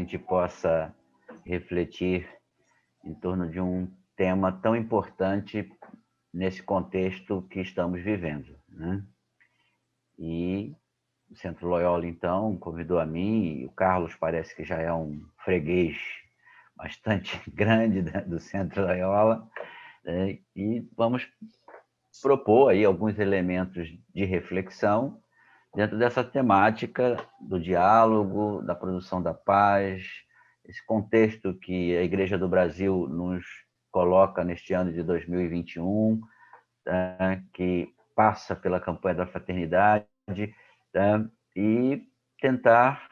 gente possa refletir em torno de um tema tão importante nesse contexto que estamos vivendo, né? E o Centro Loyola, então, convidou a mim, e o Carlos parece que já é um freguês bastante grande do Centro Loyola, né? E vamos propor aí alguns elementos de reflexão dentro dessa temática do diálogo, da produção da paz, esse contexto que a Igreja do Brasil nos coloca neste ano de 2021, tá? Que passa pela campanha da fraternidade, tá? E tentar,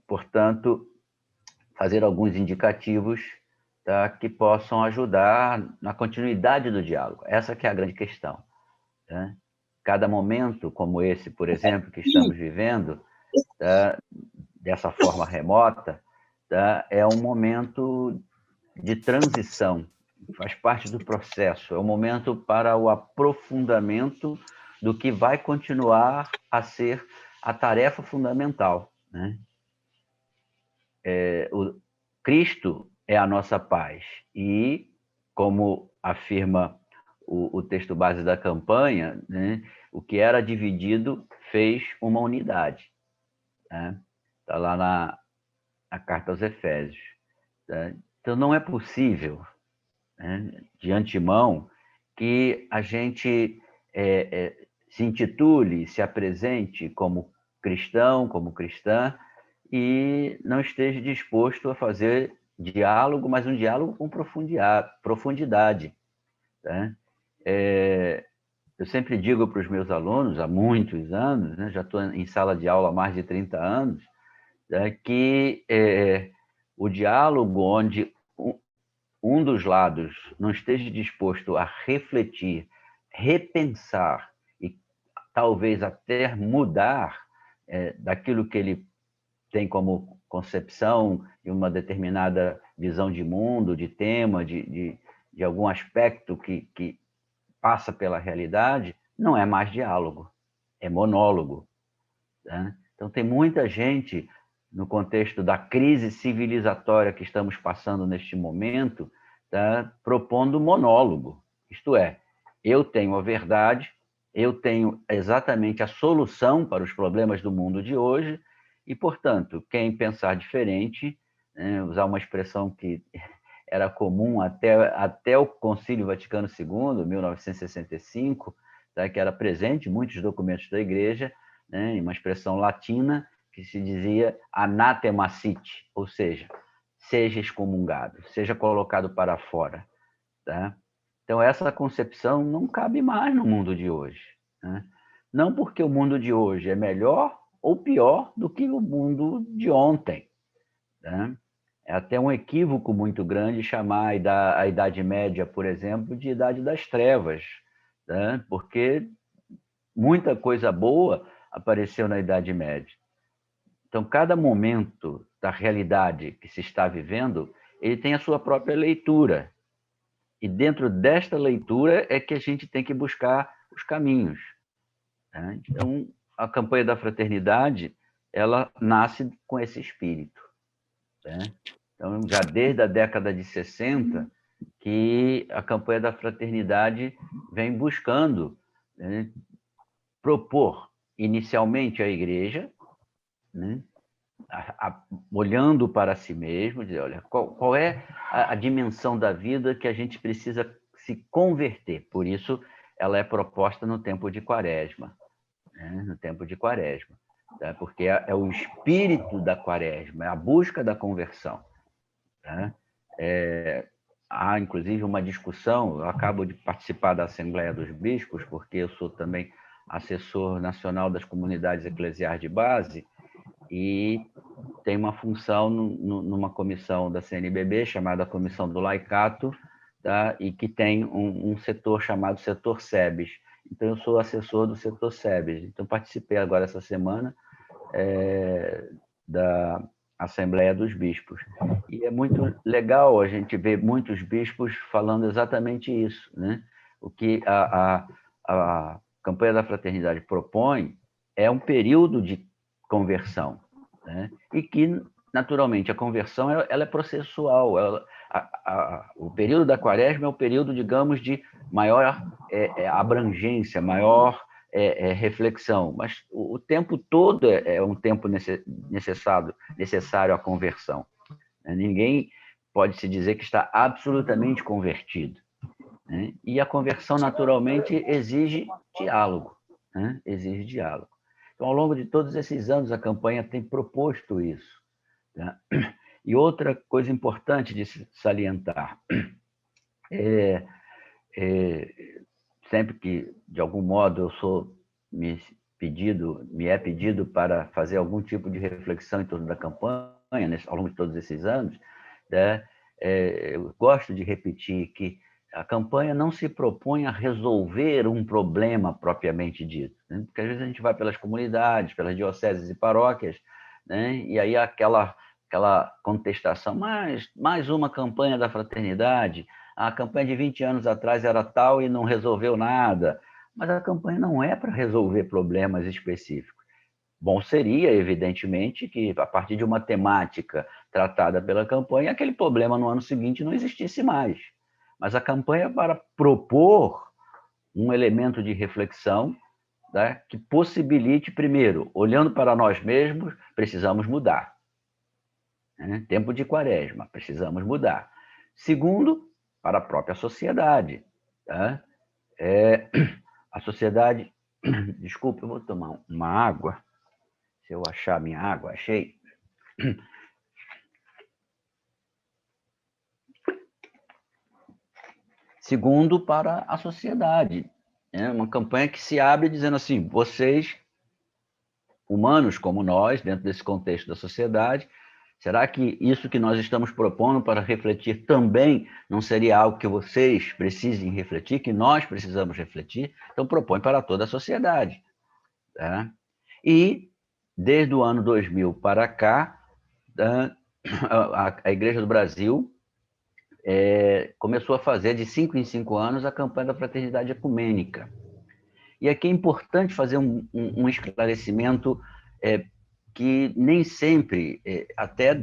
portanto, fazer alguns indicativos, tá? Que possam ajudar na continuidade do diálogo. Essa que é a grande questão, tá? Cada momento como esse, por exemplo, que estamos vivendo, tá? Dessa forma remota, tá? É um momento de transição, faz parte do processo, é um momento para o aprofundamento do que vai continuar a ser a tarefa fundamental, né? O Cristo é a nossa paz e, como afirma o texto base da campanha, né, o que era dividido fez uma unidade, né? Está lá na carta aos Efésios, né? Então não é possível, né, de antemão, que a gente se intitule, se apresente como cristão, como cristã, e não esteja disposto a fazer diálogo, mas um diálogo com profundidade, né? Eu sempre digo para os meus alunos, há muitos anos, né, já estou em sala de aula há mais de 30 anos, né, que o diálogo onde um dos lados não esteja disposto a refletir, repensar e talvez até mudar daquilo que ele tem como concepção de uma determinada visão de mundo, de tema, de algum aspecto que passa pela realidade, não é mais diálogo, é monólogo, né? Então, tem muita gente, no contexto da crise civilizatória que estamos passando neste momento, tá, propondo monólogo. Isto é, eu tenho a verdade, eu tenho exatamente a solução para os problemas do mundo de hoje, e, portanto, quem pensar diferente, né, usar uma expressão que era comum até o Concílio Vaticano II, 1965, tá, que era presente em muitos documentos da Igreja, né, em uma expressão latina que se dizia anatema sit, ou seja excomungado, seja colocado para fora, tá? Então, essa concepção não cabe mais no mundo de hoje, né? Não porque o mundo de hoje é melhor ou pior do que o mundo de ontem, né? É até um equívoco muito grande chamar a Idade Média, por exemplo, de Idade das Trevas, né? Porque muita coisa boa apareceu na Idade Média. Então, cada momento da realidade que se está vivendo, ele tem a sua própria leitura. E dentro desta leitura é que a gente tem que buscar os caminhos, né? Então, a campanha da fraternidade, ela nasce com esse espírito, né? Então, já desde a década de 60, que a campanha da fraternidade vem buscando, né, propor inicialmente à igreja, né, olhando para si mesmo, dizer, olha, qual é a dimensão da vida que a gente precisa se converter. Por isso, ela é proposta no tempo de Quaresma, né, no tempo de Quaresma, tá? Porque é o espírito da Quaresma, é a busca da conversão, né? Há, inclusive, uma discussão, eu acabo de participar da Assembleia dos Bispos, porque eu sou também assessor nacional das comunidades eclesiais de base, e tem uma função numa comissão da CNBB, chamada Comissão do Laicato, tá? E que tem um setor chamado Setor SEBES. Então, eu sou assessor do Setor SEBES. Então, participei agora essa semana da Assembleia dos Bispos. E é muito legal a gente ver muitos bispos falando exatamente isso, né? O que a campanha da fraternidade propõe é um período de conversão, né? E que, naturalmente, a conversão ela é processual. O período da quaresma é o período, digamos, de maior abrangência, maior reflexão, mas o tempo todo é um tempo necessário à conversão. Ninguém pode se dizer que está absolutamente convertido, né? E a conversão, naturalmente, exige diálogo, né? Exige diálogo. Então, ao longo de todos esses anos, a campanha tem proposto isso, né? E outra coisa importante de se salientar é, sempre que, de algum modo, eu sou me é pedido para fazer algum tipo de reflexão em torno da campanha, ao longo de todos esses anos, né? Eu gosto de repetir que a campanha não se propõe a resolver um problema propriamente dito, né? Porque às vezes a gente vai pelas comunidades, pelas dioceses e paróquias, né? E aí aquela contestação, mais uma campanha da fraternidade, a campanha de 20 anos atrás era tal e não resolveu nada. Mas a campanha não é para resolver problemas específicos. Bom seria, evidentemente, que a partir de uma temática tratada pela campanha, aquele problema no ano seguinte não existisse mais. Mas a campanha é para propor um elemento de reflexão, né, que possibilite, primeiro, olhando para nós mesmos, precisamos mudar. Né? Tempo de quaresma, precisamos mudar. Segundo, para a própria sociedade. Tá? A sociedade. Desculpa, eu vou tomar uma água. Se eu achar minha água, achei. Segundo, para a sociedade. É uma campanha que se abre dizendo assim: vocês, humanos como nós, dentro desse contexto da sociedade, será que isso que nós estamos propondo para refletir também não seria algo que vocês precisem refletir, que nós precisamos refletir? Então, propõe para toda a sociedade. Tá? E, desde o ano 2000 para cá, a Igreja do Brasil começou a fazer, de 5 em 5 anos, a campanha da Fraternidade Ecumênica. E aqui é importante fazer um esclarecimento que nem sempre, até,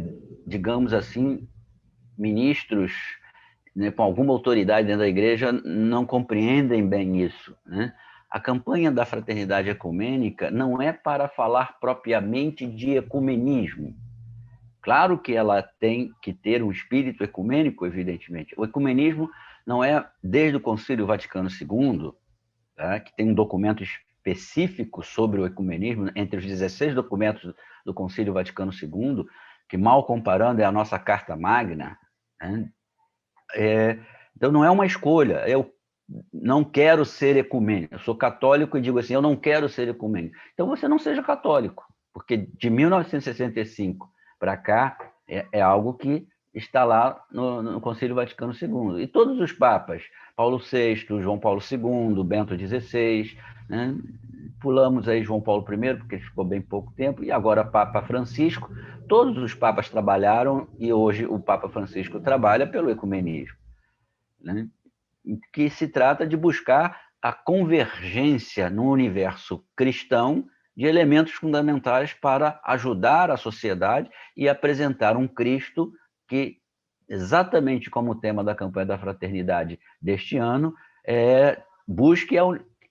digamos assim, ministros, né, com alguma autoridade dentro da igreja não compreendem bem isso, né? A campanha da Fraternidade Ecumênica não é para falar propriamente de ecumenismo. Claro que ela tem que ter um espírito ecumênico, evidentemente. O ecumenismo não é desde o Concílio Vaticano II, tá, que tem um documento específico sobre o ecumenismo, entre os 16 documentos do Concílio Vaticano II, que, mal comparando, é a nossa Carta Magna, né? Então, não é uma escolha. Eu não quero ser ecumênico. Eu sou católico e digo assim, eu não quero ser ecumênico. Então, você não seja católico, porque de 1965 para cá é algo que está lá no Concílio Vaticano II. E todos os papas, Paulo VI, João Paulo II, Bento XVI, né? Pulamos aí João Paulo I, porque ele ficou bem pouco tempo, e agora Papa Francisco. Todos os papas trabalharam, e hoje o Papa Francisco trabalha pelo ecumenismo, né? Que se trata de buscar a convergência no universo cristão de elementos fundamentais para ajudar a sociedade e apresentar um Cristo que, exatamente como o tema da campanha da fraternidade deste ano, busque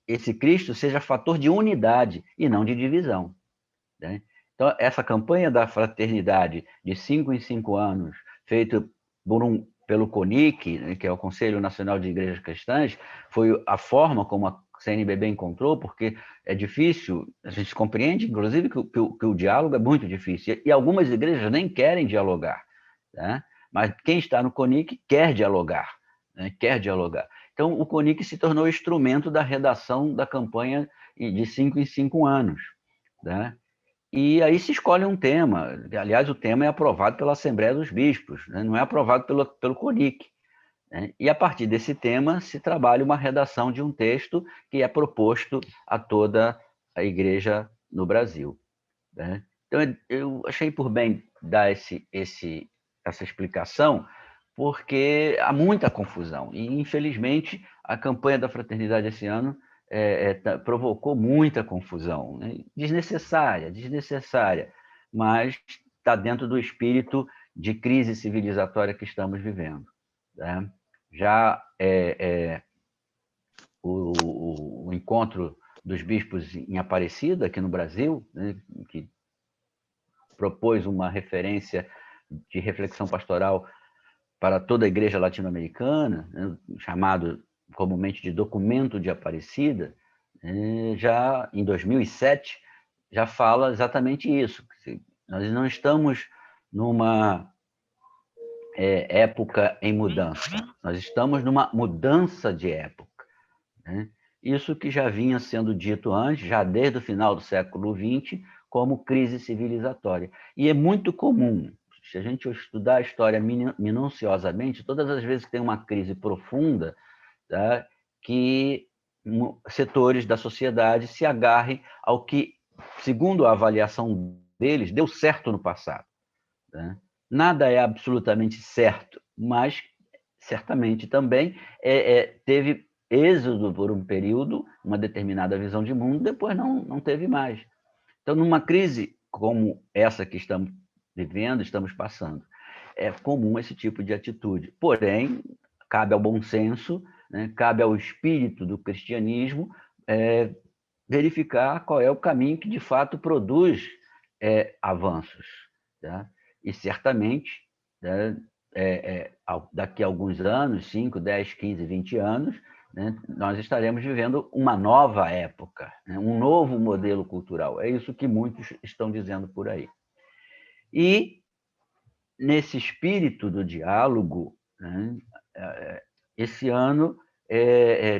esse Cristo seja fator de unidade e não de divisão, né? Então, essa campanha da fraternidade de 5 em 5 anos, feita pelo CONIC, né, que é o Conselho Nacional de Igrejas Cristãs, foi a forma como a CNBB encontrou, porque é difícil, a gente compreende, inclusive, que o diálogo é muito difícil, e algumas igrejas nem querem dialogar, né? Mas quem está no CONIC quer dialogar, né? Quer dialogar. Então, o CONIC se tornou instrumento da redação da campanha de 5 em 5 anos, né? E aí se escolhe um tema. Aliás, o tema é aprovado pela Assembleia dos Bispos, né? Não é aprovado pelo CONIC, né? E a partir desse tema se trabalha uma redação de um texto que é proposto a toda a igreja no Brasil, né? Então, eu achei por bem dar essa explicação, porque há muita confusão. E, infelizmente, a campanha da fraternidade esse ano provocou muita confusão, né? Desnecessária. mas está dentro do espírito de crise civilizatória que estamos vivendo. Né? Já o encontro dos bispos em Aparecida, aqui no Brasil, né, que propôs uma referência de reflexão pastoral para toda a igreja latino-americana, né, chamado comumente de Documento de Aparecida, já em 2007, já fala exatamente isso. Nós não estamos numa época em mudança, nós estamos numa mudança de época. Né? Isso que já vinha sendo dito antes, já desde o final do século XX, como crise civilizatória. E é muito comum, se a gente estudar a história minuciosamente, todas as vezes que tem uma crise profunda, tá, que setores da sociedade se agarrem ao que, segundo a avaliação deles, deu certo no passado. Né? Nada é absolutamente certo, mas certamente também teve êxodo por um período, uma determinada visão de mundo, depois não teve mais. Então, numa crise como essa que estamos vivendo, estamos passando, é comum esse tipo de atitude. Porém, cabe ao bom senso, né, cabe ao espírito do cristianismo verificar qual é o caminho que de fato produz avanços. Tá? E certamente, né, daqui a alguns anos, 5, 10, 15, 20 anos, né, nós estaremos vivendo uma nova época, né, um novo modelo cultural. É isso que muitos estão dizendo por aí. E, nesse espírito do diálogo, né, esse ano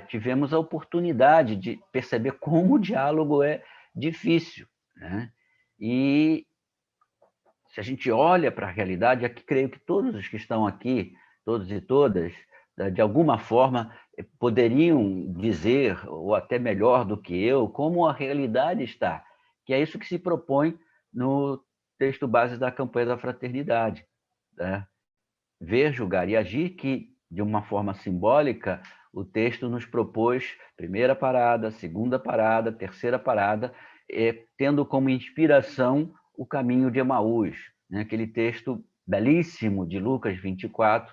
tivemos a oportunidade de perceber como o diálogo é difícil. Né? E se a gente olha para a realidade, aqui creio que todos os que estão aqui, todos e todas, de alguma forma, poderiam dizer, ou até melhor do que eu, como a realidade está, que é isso que se propõe no texto base da campanha da fraternidade. Né? Ver, julgar e agir, que, de uma forma simbólica, o texto nos propôs primeira parada, segunda parada, terceira parada, tendo como inspiração o caminho de Emaús, né? Aquele texto belíssimo de Lucas 24,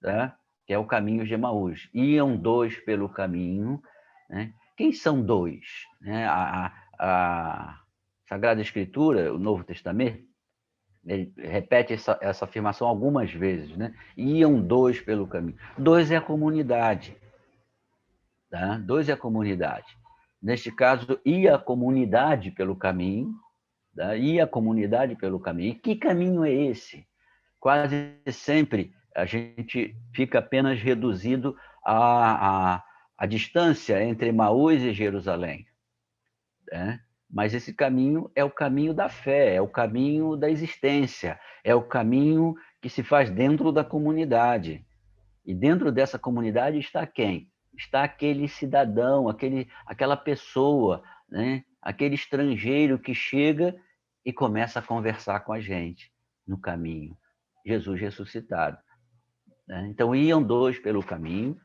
né? Que é o caminho de Emaús. Iam dois pelo caminho. Né? Quem são dois? Né? A Sagrada Escritura, o Novo Testamento, ele repete essa afirmação algumas vezes, né? Iam dois pelo caminho. Dois é a comunidade. Tá? Dois é a comunidade. Neste caso, ia a comunidade pelo caminho, tá? Ia a comunidade pelo caminho. E que caminho é esse? Quase sempre a gente fica apenas reduzido à distância entre Emaús e Jerusalém. Né? Mas esse caminho é o caminho da fé, é o caminho da existência, é o caminho que se faz dentro da comunidade. E dentro dessa comunidade está quem? Está aquele cidadão, aquela pessoa, né? Aquele estrangeiro que chega e começa a conversar com a gente no caminho. Jesus ressuscitado. Né? Então, iam dois pelo caminho,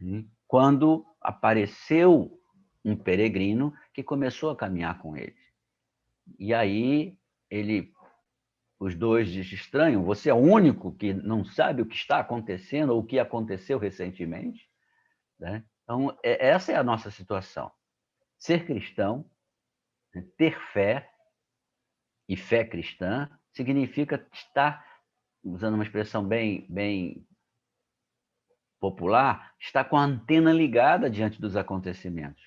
né? Quando apareceu um peregrino que começou a caminhar com eles. E aí os dois estranham, você é o único que não sabe o que está acontecendo ou o que aconteceu recentemente. Né? Então, essa é a nossa situação. Ser cristão, ter fé, e fé cristã, significa estar, usando uma expressão bem popular, estar com a antena ligada diante dos acontecimentos.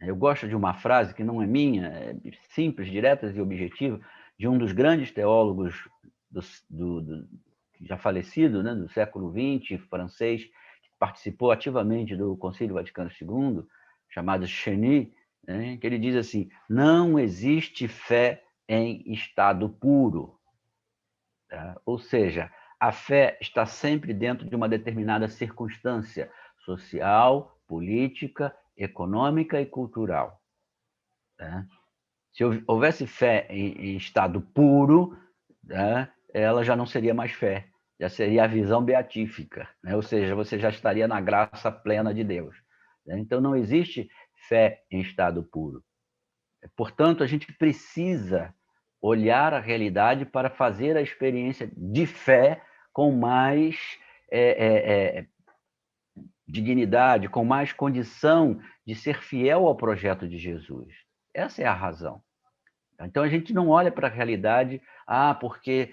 Eu gosto de uma frase que não é minha, é simples, direta e objetiva, de um dos grandes teólogos já falecido, né, do século XX, francês, que participou ativamente do Concílio Vaticano II, chamado Cheny, né, que ele diz assim: não existe fé em estado puro. Tá? Ou seja, a fé está sempre dentro de uma determinada circunstância social, política, econômica e cultural. Tá? Se houvesse fé em estado puro, né, ela já não seria mais fé, já seria a visão beatífica, né? Ou seja, você já estaria na graça plena de Deus. Né? Então, não existe fé em estado puro. Portanto, a gente precisa olhar a realidade para fazer a experiência de fé com mais dignidade, com mais condição de ser fiel ao projeto de Jesus. Essa é a razão. Então, a gente não olha para a realidade, porque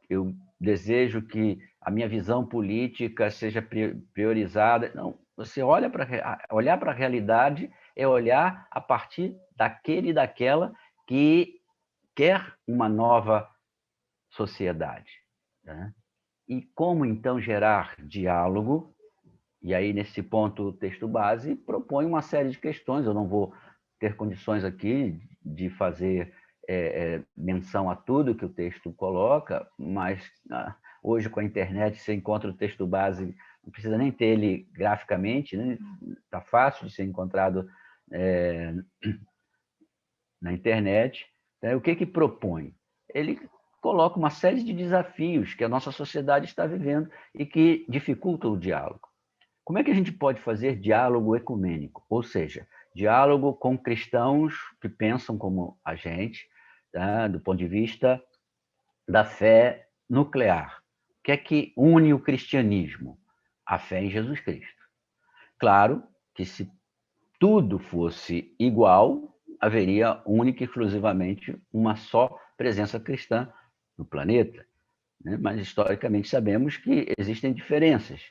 eu desejo que a minha visão política seja priorizada. Não, você olhar para a realidade é olhar a partir daquele e daquela que quer uma nova sociedade. Né? E como, então, gerar diálogo? E aí, nesse ponto, o texto base propõe uma série de questões. Eu não vou ter condições aqui de fazer menção a tudo que o texto coloca, mas hoje, com a internet, você encontra o texto base, não precisa nem ter ele graficamente, né? Está fácil de ser encontrado na internet. Né? O que propõe? Ele coloca uma série de desafios que a nossa sociedade está vivendo e que dificultam o diálogo. Como é que a gente pode fazer diálogo ecumênico? Ou seja, diálogo com cristãos que pensam como a gente, tá? Do ponto de vista da fé nuclear. O que é que une o cristianismo? A fé em Jesus Cristo. Claro que se tudo fosse igual, haveria única e exclusivamente uma só presença cristã no planeta. Né? Mas, historicamente, sabemos que existem diferenças.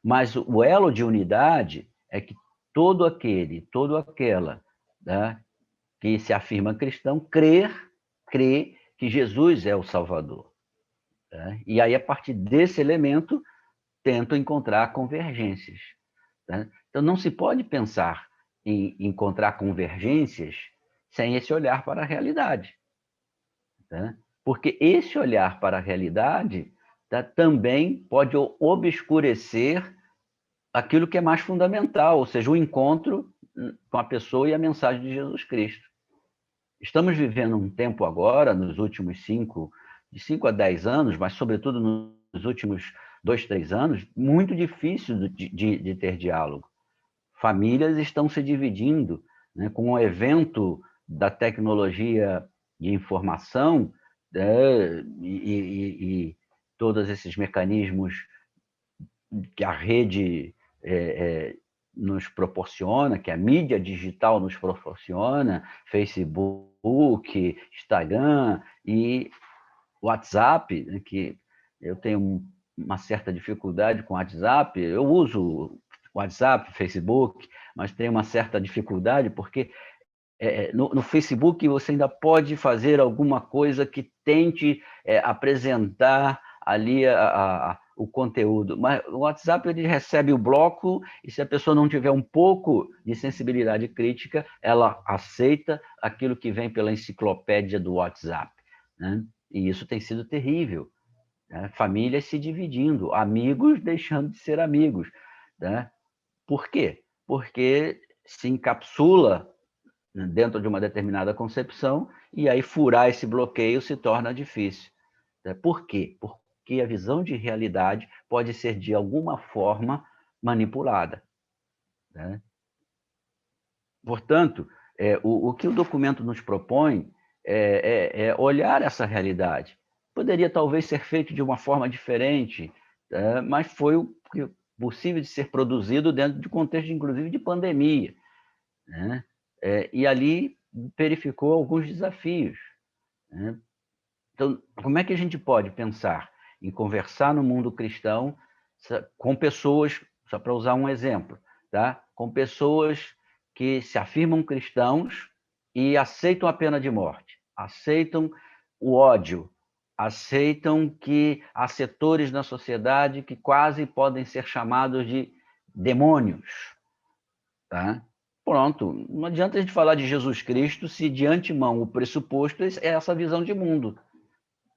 Mas o elo de unidade é que todo aquele, toda aquela, né, que se afirma cristão, crê que Jesus é o Salvador. Né? E aí, a partir desse elemento, tentam encontrar convergências. Né? Então, não se pode pensar em encontrar convergências sem esse olhar para a realidade. Né? Porque esse olhar para a realidade também pode obscurecer aquilo que é mais fundamental, ou seja, o encontro com a pessoa e a mensagem de Jesus Cristo. Estamos vivendo um tempo agora, nos últimos de 5 a 10 anos, mas sobretudo nos últimos 2, 3 anos, muito difícil de ter diálogo. Famílias estão se dividindo, né, com o evento da tecnologia de informação, né, e todos esses mecanismos que a rede nos proporciona, que a mídia digital nos proporciona, Facebook, Instagram e WhatsApp, né, que eu tenho uma certa dificuldade com o WhatsApp. Eu uso WhatsApp, Facebook, mas tenho uma certa dificuldade porque no Facebook você ainda pode fazer alguma coisa que tente apresentar ali o conteúdo, mas o WhatsApp ele recebe o bloco e se a pessoa não tiver um pouco de sensibilidade crítica, ela aceita aquilo que vem pela enciclopédia do WhatsApp, né? E isso tem sido terrível, né? Famílias se dividindo, amigos deixando de ser amigos, né? Por quê? Porque se encapsula dentro de uma determinada concepção, e aí furar esse bloqueio se torna difícil. Por quê? Porque a visão de realidade pode ser, de alguma forma, manipulada. Né? Portanto, o que o documento nos propõe é olhar essa realidade. Poderia, talvez, ser feito de uma forma diferente, mas foi o possível de ser produzido dentro de contexto, inclusive, de pandemia. Né? E ali verificou alguns desafios. Né? Então, como é que a gente pode pensar em conversar no mundo cristão com pessoas, só para usar um exemplo, tá? Com pessoas que se afirmam cristãos e aceitam a pena de morte, aceitam o ódio, aceitam que há setores na sociedade que quase podem ser chamados de demônios, tá? Pronto, não adianta a gente falar de Jesus Cristo se de antemão o pressuposto é essa visão de mundo.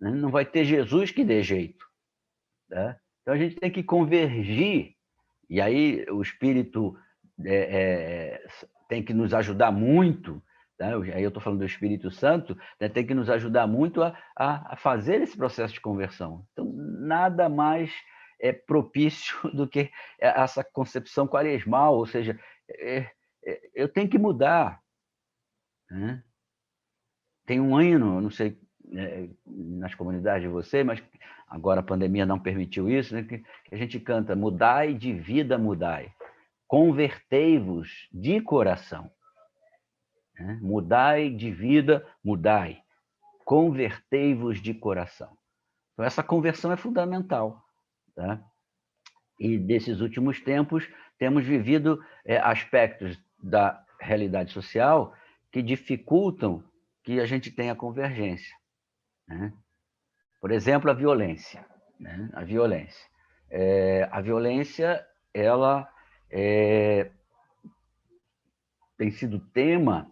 Né? Não vai ter Jesus que dê jeito. Tá? Então a gente tem que convergir, e aí o Espírito tem que nos ajudar muito, tá? Aí eu estou falando do Espírito Santo, né? Tem que nos ajudar muito a fazer esse processo de conversão. Então, nada mais propício do que essa concepção quaresmal, ou seja, eu tenho que mudar. Né? tem um hino, não sei nas comunidades de você, mas agora a pandemia não permitiu isso, né, que a gente canta: mudai de vida, mudai, convertei-vos de coração. Né? Mudai de vida, mudai, convertei-vos de coração. Então, essa conversão é fundamental. Tá? E desses últimos tempos, temos vivido aspectos da realidade social que dificultam que a gente tenha convergência. Né? Por exemplo, a violência. Né? A violência, ela tem sido tema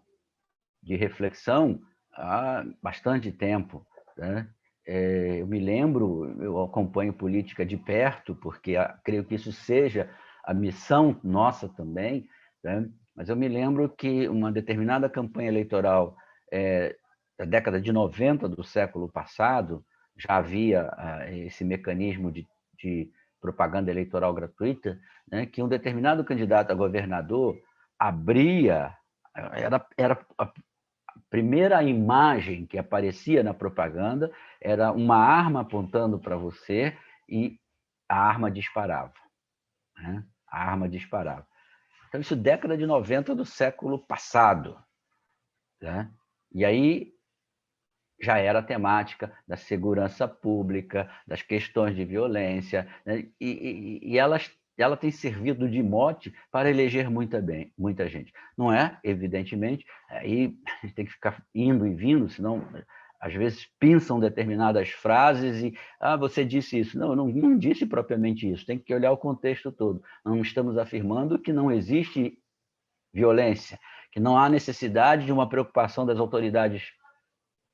de reflexão há bastante tempo. Né? Eu me lembro, eu acompanho política de perto, porque creio que isso seja a missão nossa também, né? Mas eu me lembro que uma determinada campanha eleitoral da década de 90 do século passado, já havia esse mecanismo de propaganda eleitoral gratuita, né? Que um determinado candidato a governador abria, era a primeira imagem que aparecia na propaganda era uma arma apontando para você e a arma disparava. Né? A arma disparava. Então, isso década de 90 do século passado. Né? E aí já era a temática da segurança pública, das questões de violência, né? E ela tem servido de mote para eleger muita gente. Não é, evidentemente, aí a gente tem que ficar indo e vindo, senão às vezes pinçam determinadas frases e você disse isso. Não, eu não disse propriamente isso, tem que olhar o contexto todo. Não estamos afirmando que não existe violência, que não há necessidade de uma preocupação das autoridades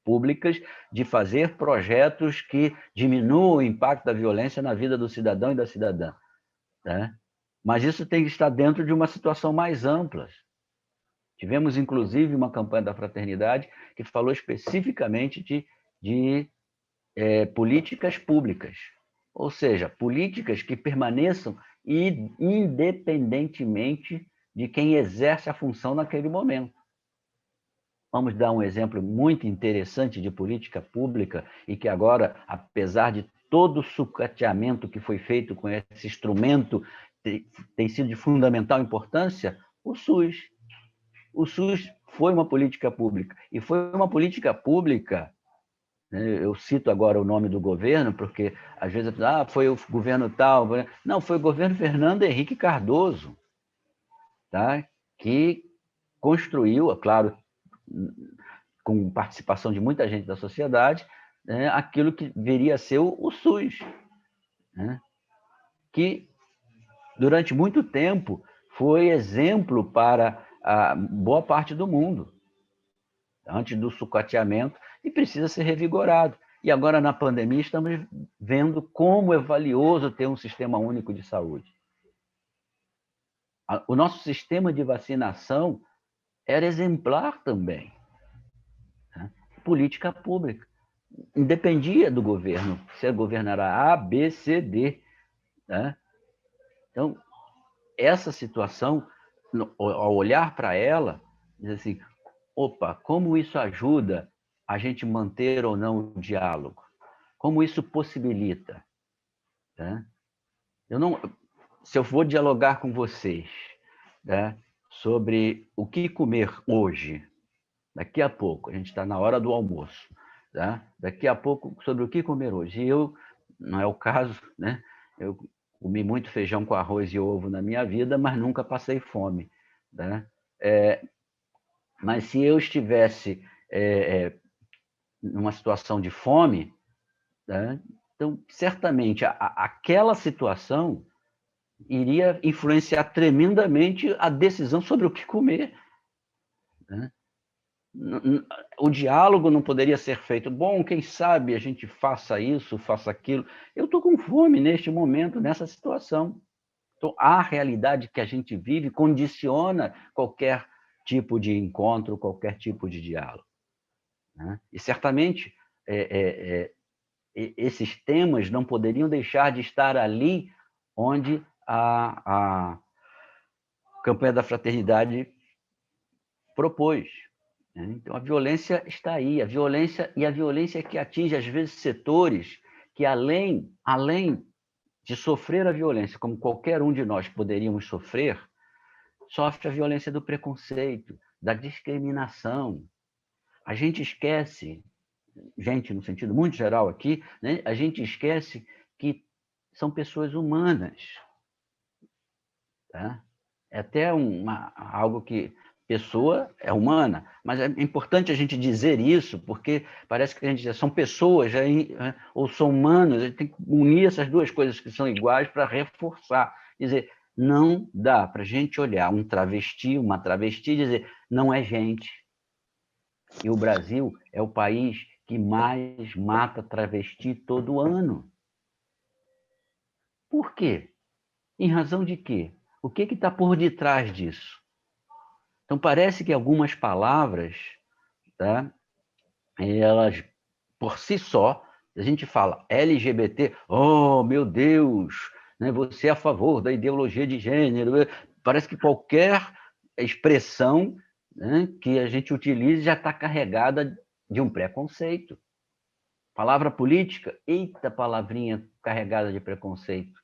públicas de fazer projetos que diminuam o impacto da violência na vida do cidadão e da cidadã. Né? Mas isso tem que estar dentro de uma situação mais ampla. Tivemos, inclusive, uma campanha da Fraternidade que falou especificamente de políticas públicas, ou seja, políticas que permaneçam independentemente de quem exerce a função naquele momento. Vamos dar um exemplo muito interessante de política pública e que agora, apesar de todo o sucateamento que foi feito com esse instrumento, tem sido de fundamental importância, o SUS. O SUS foi uma política pública. E foi uma política pública, né? Eu cito agora o nome do governo, porque às vezes foi o governo tal. Não, foi o governo Fernando Henrique Cardoso, tá? Que construiu, claro, com participação de muita gente da sociedade, né, aquilo que viria a ser o SUS, né, que durante muito tempo foi exemplo para a boa parte do mundo, antes do sucateamento, e precisa ser revigorado. E agora, na pandemia, estamos vendo como é valioso ter um sistema único de saúde. O nosso sistema de vacinação era exemplar também. Né? Política pública. Independia do governo, se governará A, B, C, D. Né? Então, essa situação, ao olhar para ela, diz assim, opa, como isso ajuda a gente manter ou não o diálogo? Como isso possibilita? Né? Eu não, se eu for dialogar com vocês, né, sobre o que comer hoje, daqui a pouco, a gente está na hora do almoço, tá? Daqui a pouco, sobre o que comer hoje. E eu, não é o caso, né? Eu comi muito feijão com arroz e ovo na minha vida, mas nunca passei fome. Né? Mas se eu estivesse numa situação de fome, né? Então, certamente, aquela situação iria influenciar tremendamente a decisão sobre o que comer. Né? O diálogo não poderia ser feito. Bom, quem sabe a gente faça isso, faça aquilo. Eu estou com fome neste momento, nessa situação. Então, a realidade que a gente vive condiciona qualquer tipo de encontro, qualquer tipo de diálogo. Né? E certamente esses temas não poderiam deixar de estar ali onde a campanha da fraternidade propôs. né? Então, a violência está aí, a violência que atinge, às vezes, setores que, além de sofrer a violência, como qualquer um de nós poderíamos sofrer, sofre a violência do preconceito, da discriminação. A gente esquece, gente, no sentido muito geral aqui, né? A gente esquece que são pessoas humanas. Tá? É até algo que pessoa é humana, mas é importante a gente dizer isso, porque parece que a gente diz, são pessoas ou são humanos, a gente tem que unir essas duas coisas que são iguais para reforçar. Quer dizer, não dá para a gente olhar um travesti, uma travesti e dizer, não é gente. E o Brasil é o país que mais mata travesti todo ano. Por quê? Em razão de quê? O que está por detrás disso? Então, parece que algumas palavras, tá? Elas, por si só, a gente fala LGBT, oh, meu Deus, né? Você é a favor da ideologia de gênero. Parece que qualquer expressão, né, que a gente utilize já está carregada de um preconceito. Palavra política, eita palavrinha carregada de preconceito.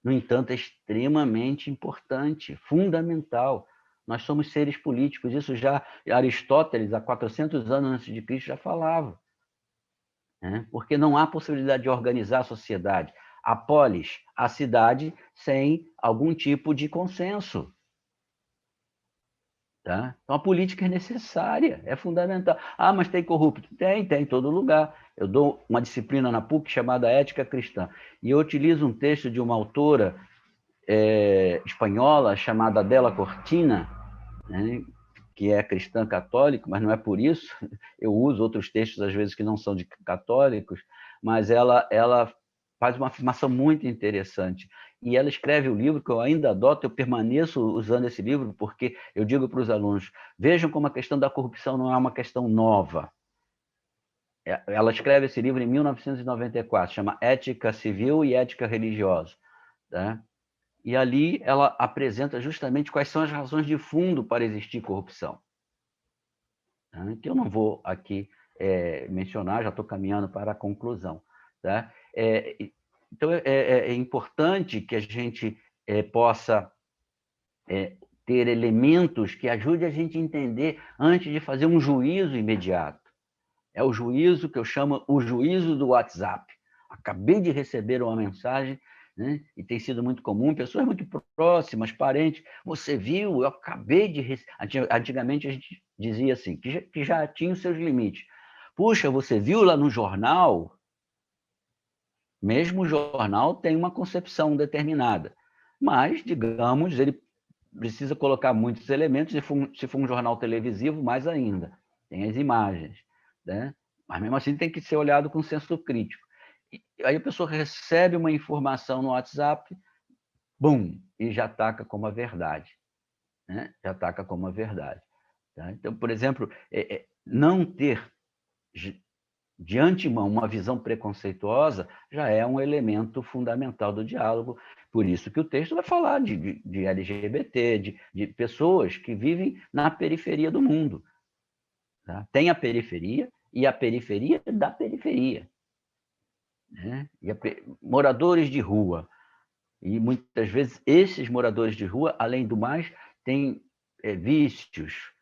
No entanto, é extremamente importante, fundamental. Nós somos seres políticos, isso já Aristóteles, há 400 anos antes de Cristo, já falava. Né? Porque não há possibilidade de organizar a sociedade, a polis, a cidade, sem algum tipo de consenso. Tá? Então, a política é necessária, é fundamental. Ah, mas tem corrupto? Tem em todo lugar. Eu dou uma disciplina na PUC chamada Ética Cristã, e eu utilizo um texto de uma autora espanhola chamada Adela Cortina, né, que é cristã católica, mas não é por isso. Eu uso outros textos, às vezes, que não são de católicos, mas ela faz uma afirmação muito interessante. E ela escreve o livro que eu ainda adoto, eu permaneço usando esse livro, porque eu digo para os alunos, vejam como a questão da corrupção não é uma questão nova. Ela escreve esse livro em 1994, chama Ética Civil e Ética Religiosa. Tá? E ali ela apresenta justamente quais são as razões de fundo para existir corrupção. Tá? Que eu não vou aqui mencionar, já estou caminhando para a conclusão. Tá? Então, é importante que a gente possa ter elementos que ajudem a gente a entender antes de fazer um juízo imediato. É o juízo que eu chamo o juízo do WhatsApp. Acabei de receber uma mensagem, né? E tem sido muito comum, pessoas muito próximas, parentes. Você viu? Eu acabei de receber. Antigamente a gente dizia assim, que já tinha os seus limites. Puxa, você viu lá no jornal? Mesmo o jornal tem uma concepção determinada. Mas, digamos, ele precisa colocar muitos elementos, se for um jornal televisivo, mais ainda. Tem as imagens, né? Mas mesmo assim tem que ser olhado com senso crítico. E aí a pessoa recebe uma informação no WhatsApp, bum, e já ataca como a verdade, né? Já ataca como a verdade. Tá? Então, por exemplo, não ter de antemão uma visão preconceituosa já é um elemento fundamental do diálogo. Por isso que o texto vai falar de LGBT, de pessoas que vivem na periferia do mundo. Tá? Tem a periferia e a periferia da periferia. Né? Moradores de rua. E muitas vezes esses moradores de rua, além do mais, têm vícios,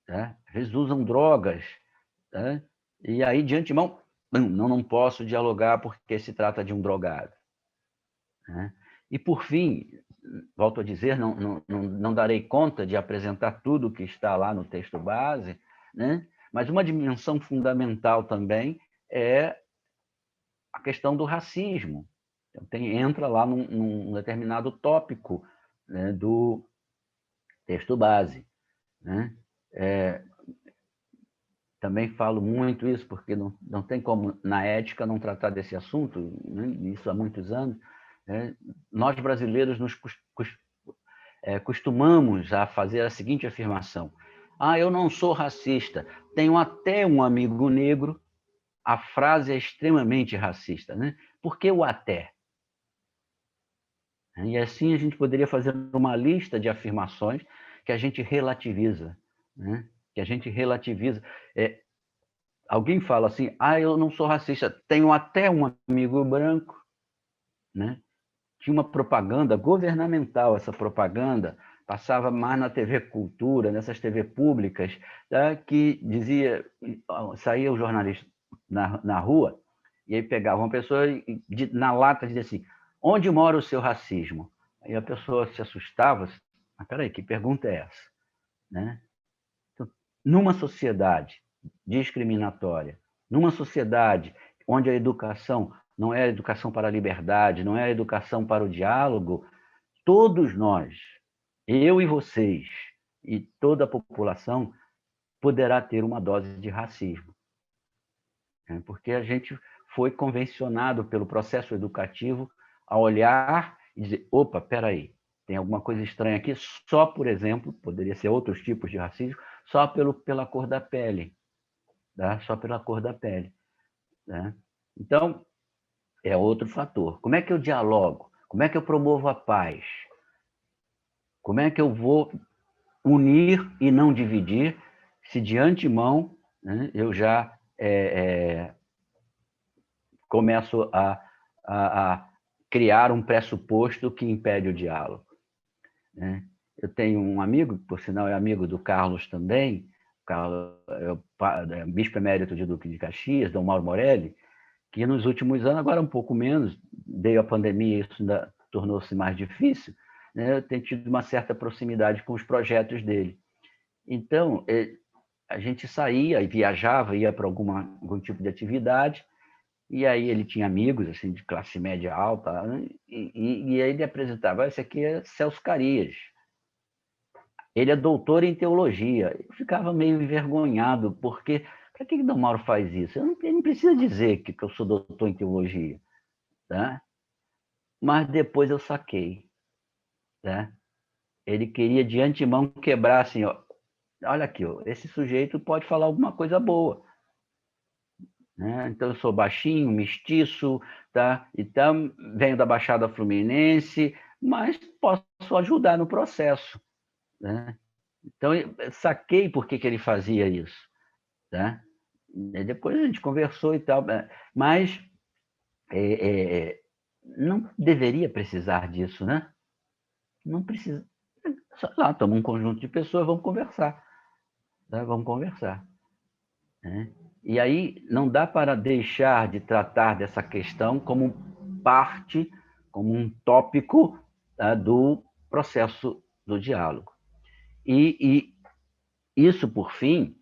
tá? Às vezes usam drogas. Tá? E aí, de antemão, não posso dialogar porque se trata de um drogado. Né? E, por fim, volto a dizer, não darei conta de apresentar tudo que está lá no texto base, né? Mas uma dimensão fundamental também é a questão do racismo. Então, entra lá num determinado tópico, né, do texto base. Né? Também falo muito isso, porque não tem como, na ética, não tratar desse assunto, né? Isso há muitos anos. Né? Nós, brasileiros, costumamos a fazer a seguinte afirmação: eu não sou racista, tenho até um amigo negro. A frase é extremamente racista. Né? Por que o até? E assim a gente poderia fazer uma lista de afirmações que a gente relativiza, né? que a gente relativiza. Alguém fala assim, eu não sou racista, tenho até um amigo branco, né? Tinha uma propaganda governamental, essa propaganda passava mais na TV Cultura, nessas TV públicas, tá? Que dizia, saía o jornalista na rua, e aí pegava uma pessoa e na lata dizia assim, onde mora o seu racismo? Aí a pessoa se assustava, peraí, que pergunta é essa? Né? Então, numa sociedade discriminatória, numa sociedade onde a educação não é a educação para a liberdade, não é a educação para o diálogo, todos nós, eu e vocês, e toda a população, poderá ter uma dose de racismo. Porque a gente foi convencionado pelo processo educativo a olhar e dizer, opa, peraí, tem alguma coisa estranha aqui, só, por exemplo, poderia ser outros tipos de racismo, só pela cor da pele. Tá? Só pela cor da pele. Né? Então, é outro fator. Como é que eu dialogo? Como é que eu promovo a paz? Como é que eu vou unir e não dividir, se de antemão, né, eu já começo a criar um pressuposto que impede o diálogo? Né? Eu tenho um amigo, por sinal é amigo do Carlos também, o Carlos é o bispo emérito de Duque de Caxias, Dom Mauro Morelli, que nos últimos anos, agora um pouco menos, veio a pandemia, isso ainda tornou-se mais difícil, né? Eu tenho tido uma certa proximidade com os projetos dele. Então, a gente saía e viajava, ia para algum tipo de atividade, e aí ele tinha amigos assim de classe média alta, né? E aí ele apresentava, esse aqui é Celso Carias, ele é doutor em teologia. Eu ficava meio envergonhado, porque para que Dom Mauro faz isso? Ele não precisa dizer que eu sou doutor em teologia. Tá? Mas depois eu saquei. Tá? Ele queria de antemão quebrar assim, ó, olha aqui, ó, esse sujeito pode falar alguma coisa boa. Né? Então eu sou baixinho, mestiço, tá? Então venho da Baixada Fluminense, mas posso ajudar no processo. Né? Então eu saquei por que ele fazia isso. Tá? E depois a gente conversou e tal, mas não deveria precisar disso, né? Não precisa. Só lá, toma um conjunto de pessoas, vamos conversar. Né? Vamos conversar. Né? E aí não dá para deixar de tratar dessa questão como parte, como um tópico, tá, do processo do diálogo. E isso, por fim,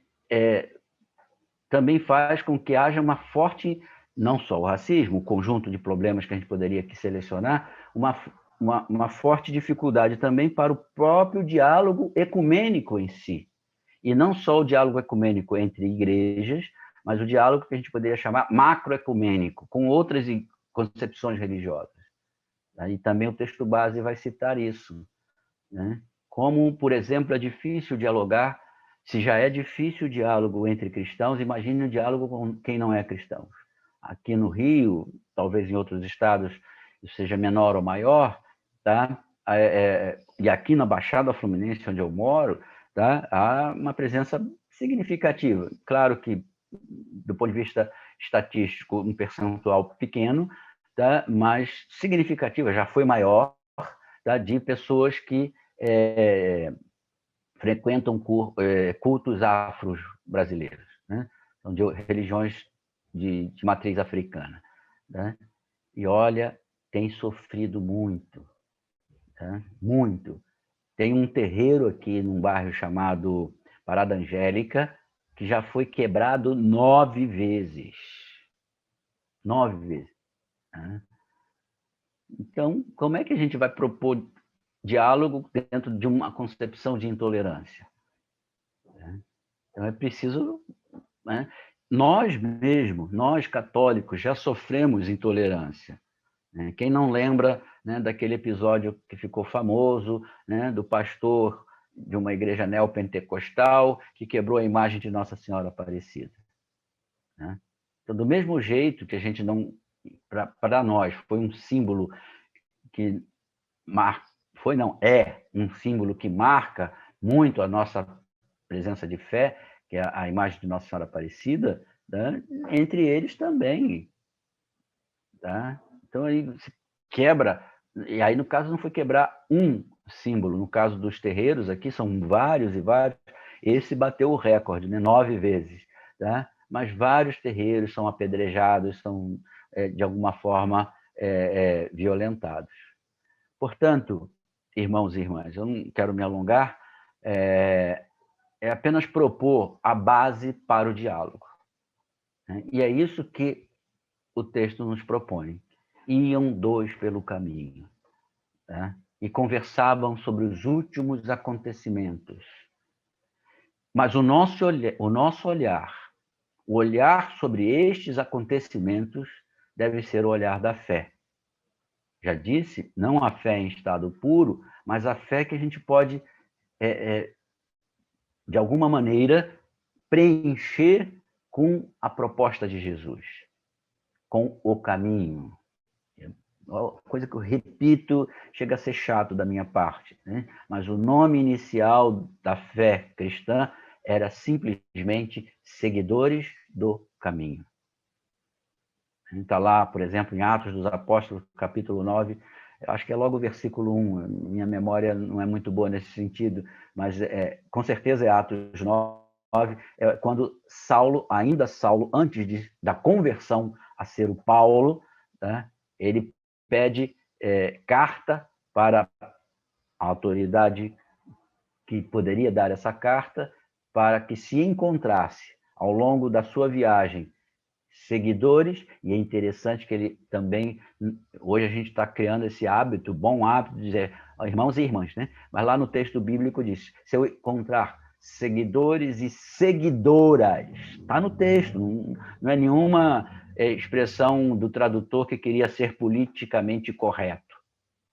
também faz com que haja uma forte, não só o racismo, o conjunto de problemas que a gente poderia aqui selecionar, uma forte dificuldade também para o próprio diálogo ecumênico em si. E não só o diálogo ecumênico entre igrejas, mas o diálogo que a gente poderia chamar macroecumênico, com outras concepções religiosas. E também o texto base vai citar isso. Né? Como, por exemplo, é difícil dialogar, se já é difícil o diálogo entre cristãos, imagine o diálogo com quem não é cristão. Aqui no Rio, talvez em outros estados isso seja menor ou maior, tá? E aqui na Baixada Fluminense, onde eu moro, tá? Há uma presença significativa. Claro que, do ponto de vista estatístico, um percentual pequeno, tá? Mas significativa, já foi maior, tá? De pessoas que frequentam cultos afros brasileiros, né? São de religiões de matriz africana. Né? E olha, tem sofrido muito, tá? Muito. Tem um terreiro aqui num bairro chamado Parada Angélica, que já foi quebrado 9 vezes. 9 vezes. Né? Então, como é que a gente vai propor diálogo dentro de uma concepção de intolerância? Então, é preciso... Né? Nós mesmos, nós católicos, já sofremos intolerância. Né? Quem não lembra, né, daquele episódio que ficou famoso, né, do pastor de uma igreja neopentecostal que quebrou a imagem de Nossa Senhora Aparecida? Né? Então, do mesmo jeito que a gente não... Para nós, foi um símbolo que... é um símbolo que marca muito a nossa presença de fé, que é a imagem de Nossa Senhora Aparecida, tá? Entre eles também. Tá? Então, aí você quebra, e aí no caso não foi quebrar um símbolo, no caso dos terreiros aqui são vários e vários, esse bateu o recorde, né? 9 vezes, tá? Mas vários terreiros são apedrejados, são de alguma forma violentados. Portanto, irmãos e irmãs, eu não quero me alongar, é apenas propor a base para o diálogo, né? E é isso que o texto nos propõe. Iam dois pelo caminho, tá? E conversavam sobre os últimos acontecimentos. Mas o nosso olhar, o olhar sobre estes acontecimentos, deve ser o olhar da fé. Já disse, não a fé em estado puro, mas a fé que a gente pode, de alguma maneira, preencher com a proposta de Jesus, com o caminho. Coisa que eu repito, chega a ser chato da minha parte, né? Mas o nome inicial da fé cristã era simplesmente seguidores do caminho. Está lá, por exemplo, em Atos dos Apóstolos, capítulo 9, acho que é logo o versículo 1, minha memória não é muito boa nesse sentido, mas com certeza é Atos 9, quando Saulo, ainda Saulo, antes da conversão a ser o Paulo, tá? Ele pede carta para a autoridade que poderia dar essa carta, para que se encontrasse ao longo da sua viagem seguidores, e é interessante que ele também, hoje a gente está criando esse hábito, bom hábito de dizer irmãos e irmãs, né? Mas lá no texto bíblico diz, se eu encontrar seguidores e seguidoras, está no texto, não é nenhuma expressão do tradutor que queria ser politicamente correto.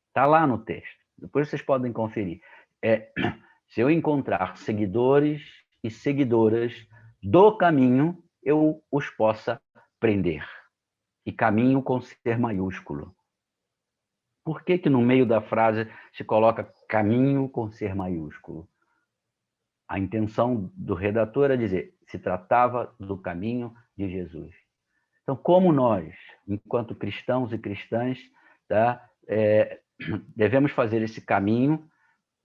Está lá no texto. Depois vocês podem conferir. Se eu encontrar seguidores e seguidoras do caminho, eu os possa prender. E caminho com ser maiúsculo. Por que no meio da frase se coloca caminho com ser maiúsculo? A intenção do redator é dizer, se tratava do caminho de Jesus. Então, como nós, enquanto cristãos e cristãs, tá, devemos fazer esse caminho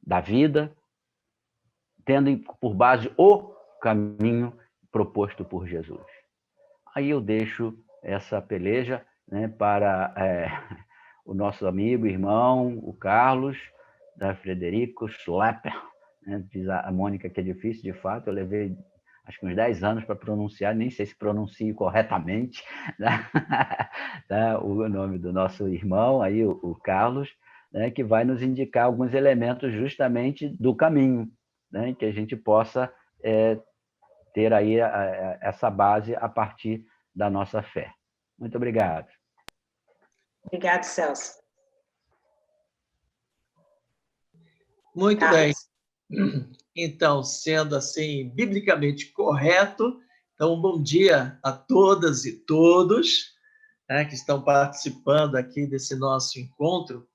da vida, tendo por base o caminho proposto por Jesus. Aí eu deixo essa peleja, né, para o nosso amigo, irmão, o Carlos, da Frederico Schlepper, né, diz a Mônica que é difícil, de fato, eu levei acho que uns 10 anos para pronunciar, nem sei se pronuncio corretamente, né? O nome do nosso irmão, aí, o Carlos, né, que vai nos indicar alguns elementos justamente do caminho, né, que a gente possa ter aí essa base a partir da nossa fé. Muito obrigado. Obrigado, Celso. Muito Carlos. Bem. Então, sendo assim, biblicamente correto, então, bom dia a todas e todos, né, que estão participando aqui desse nosso encontro.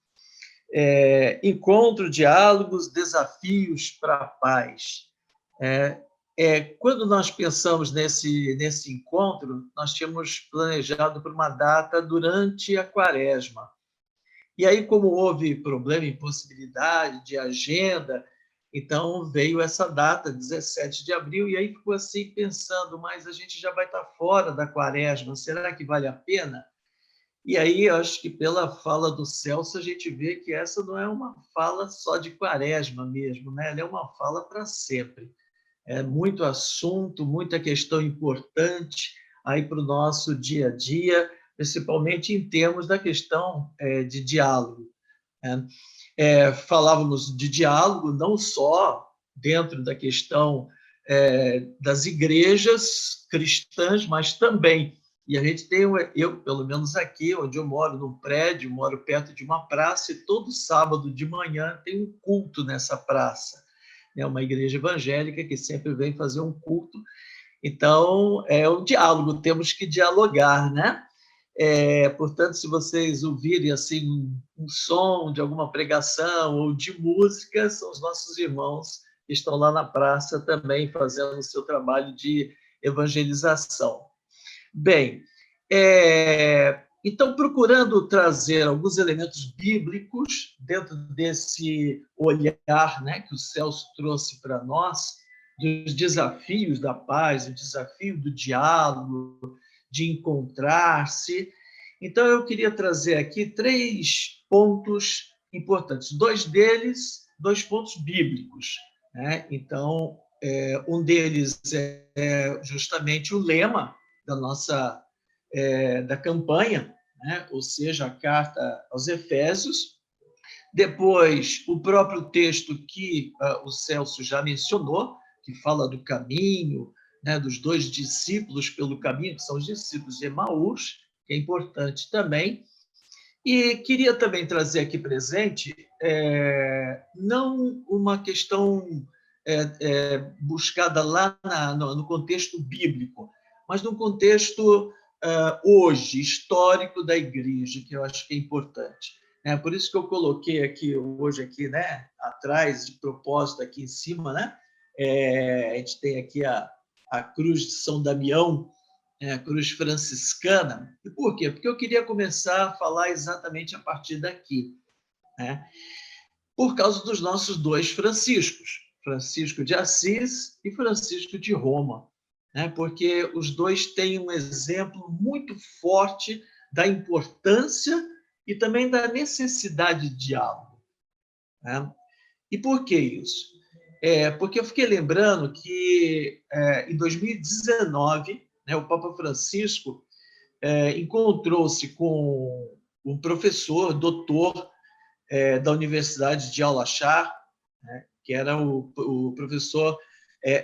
Encontro, diálogos, desafios para a paz. Quando nós pensamos nesse encontro, nós tínhamos planejado por uma data durante a Quaresma. E aí, como houve problema, impossibilidade de agenda, então veio essa data, 17 de abril, e aí ficou assim pensando, mas a gente já vai estar fora da Quaresma, será que vale a pena? E aí, eu acho que pela fala do Celso, a gente vê que essa não é uma fala só de Quaresma mesmo, né? Ela é uma fala para sempre. É muito assunto, muita questão importante aí para o nosso dia a dia, principalmente em termos da questão de diálogo. Falávamos de diálogo não só dentro da questão das igrejas cristãs, mas também, e a gente tem, eu pelo menos aqui, onde eu moro, num prédio, moro perto de uma praça, e todo sábado de manhã tem um culto nessa praça. É uma igreja evangélica que sempre vem fazer um culto. Então, é o diálogo, temos que dialogar, né? Portanto, se vocês ouvirem assim um som de alguma pregação ou de música, são os nossos irmãos que estão lá na praça também fazendo o seu trabalho de evangelização. Bem, então, procurando trazer alguns elementos bíblicos dentro desse olhar, né, que o Celso trouxe para nós, dos desafios da paz, o desafio do diálogo, de encontrar-se. Então, eu queria trazer aqui 3 pontos importantes. 2 deles, 2 pontos bíblicos, né? Então, um deles é justamente o lema da nossa da campanha, né? Ou seja, a carta aos Efésios. Depois, o próprio texto que o Celso já mencionou, que fala do caminho, né, dos 2 discípulos pelo caminho, que são os discípulos de Emaús, que é importante também. E queria também trazer aqui presente, não uma questão buscada lá no contexto bíblico, mas no contexto hoje, histórico da igreja, que eu acho que é importante. Por isso que eu coloquei aqui hoje, aqui, né, atrás, de propósito, aqui em cima, né, a gente tem aqui a cruz de São Damião, a cruz franciscana. E por quê? Porque eu queria começar a falar exatamente a partir daqui, né? Por causa dos nossos 2 Franciscos, Francisco de Assis e Francisco de Roma, né? Porque os 2 têm um exemplo muito forte da importância e também da necessidade de diálogo, né? E por que isso? Porque eu fiquei lembrando que, em 2019, né, o Papa Francisco encontrou-se com um professor, doutor da Universidade de Al-Azhar, né, que era o professor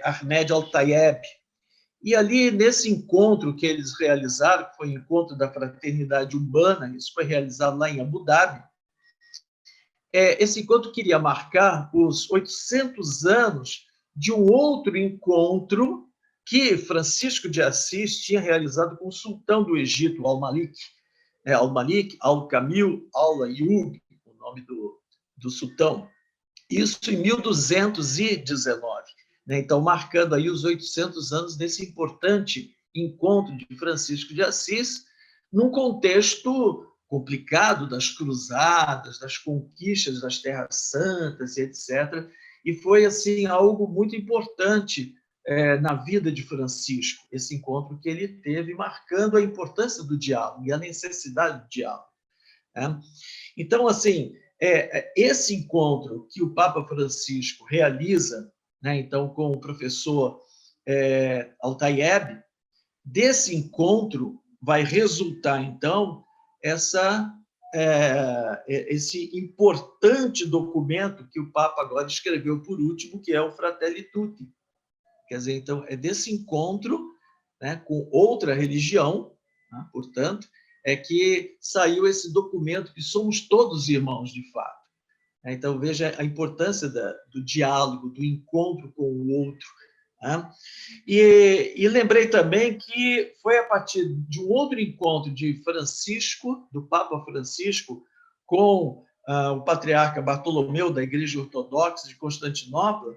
Ahmed Al-Tayeb. E ali, nesse encontro que eles realizaram, que foi o encontro da Fraternidade Urbana, isso foi realizado lá em Abu Dhabi, esse encontro queria marcar os 800 anos de um outro encontro que Francisco de Assis tinha realizado com o sultão do Egito, Al-Malik, Al-Malik, Al-Kamil, Al-Ayyub, o nome do sultão. Isso em 1219, né? Então, marcando aí os 800 anos desse importante encontro de Francisco de Assis, num contexto complicado das cruzadas, das conquistas das Terras Santas e etc. E foi assim algo muito importante na vida de Francisco, esse encontro que ele teve, marcando a importância do diálogo e a necessidade do diálogo, né? Então, assim, esse encontro que o Papa Francisco realiza, né, então, com o professor Al-Tayeb, desse encontro vai resultar, então, esse importante documento que o Papa agora escreveu por último, que é o Fratelli Tutti. Quer dizer, então, é desse encontro, né, com outra religião, né, portanto, que saiu esse documento que somos todos irmãos, de fato. Então, veja a importância do diálogo, do encontro com o outro, né? E lembrei também que foi a partir de um outro encontro de Francisco, do Papa Francisco, com o patriarca Bartolomeu, da Igreja Ortodoxa de Constantinopla,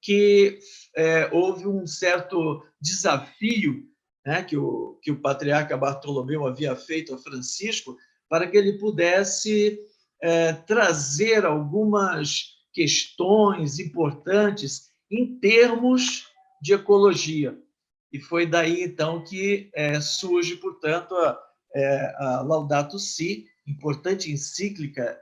que houve um certo desafio, né, que o patriarca Bartolomeu havia feito a Francisco, para que ele pudesse trazer algumas questões importantes em termos de ecologia. E foi daí, então, que surge, portanto, a Laudato Si, importante encíclica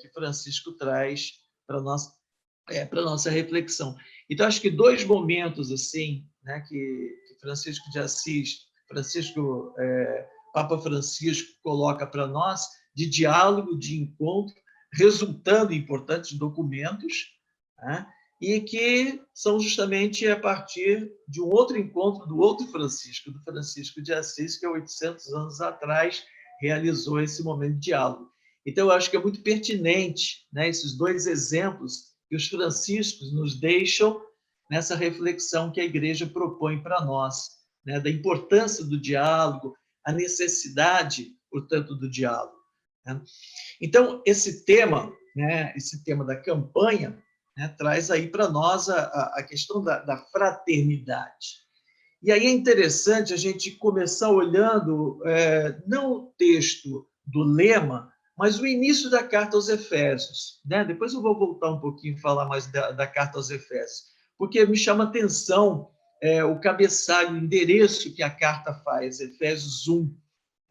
que Francisco traz para a nossa reflexão. Então, acho que 2 momentos assim, né, que Francisco de Assis, Papa Francisco coloca para nós, de diálogo, de encontro, resultando em importantes documentos, né, e que são justamente a partir de um outro encontro do outro Francisco, do Francisco de Assis, que há 800 anos atrás realizou esse momento de diálogo. Então, eu acho que é muito pertinente, né, esses 2 exemplos que os franciscos nos deixam nessa reflexão que a Igreja propõe para nós, né, da importância do diálogo, a necessidade, portanto, do diálogo, né? Então, esse tema, né, esse tema da campanha, né, traz aí para nós a questão da fraternidade. E aí é interessante a gente começar olhando não o texto do lema, mas o início da carta aos Efésios, né? Depois eu vou voltar um pouquinho e falar mais da carta aos Efésios, porque me chama a atenção o cabeçalho, o endereço que a carta faz, Efésios 1,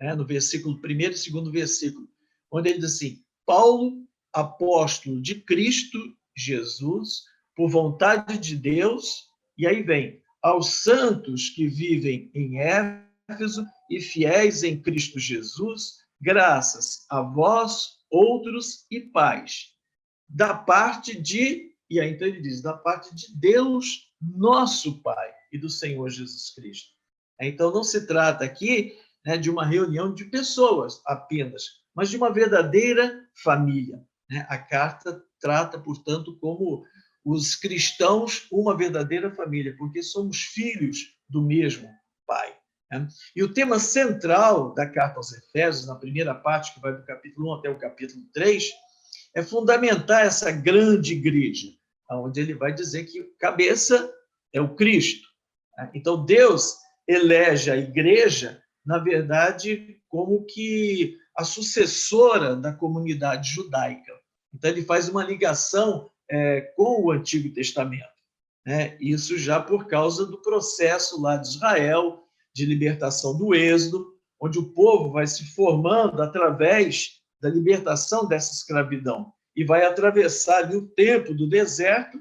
né? No versículo 1º e 2º versículo, onde ele diz assim: Paulo, apóstolo de Cristo Jesus, por vontade de Deus, e aí vem, aos santos que vivem em Éfeso e fiéis em Cristo Jesus, graças a vós, outros, e paz, da parte de, e aí então ele diz, da parte de Deus, nosso Pai, e do Senhor Jesus Cristo. Então não se trata aqui, né, de uma reunião de pessoas apenas, mas de uma verdadeira família, né? A carta trata, portanto, como os cristãos uma verdadeira família, porque somos filhos do mesmo Pai, né? E o tema central da carta aos Efésios, na primeira parte, que vai do capítulo 1 até o capítulo 3, é fundamentar essa grande igreja, onde ele vai dizer que cabeça é o Cristo. Então, Deus elege a igreja, na verdade, como que a sucessora da comunidade judaica. Então, ele faz uma ligação com o Antigo Testamento, né? Isso já por causa do processo lá de Israel, de libertação do Êxodo, onde o povo vai se formando através da libertação dessa escravidão e vai atravessar ali o tempo do deserto.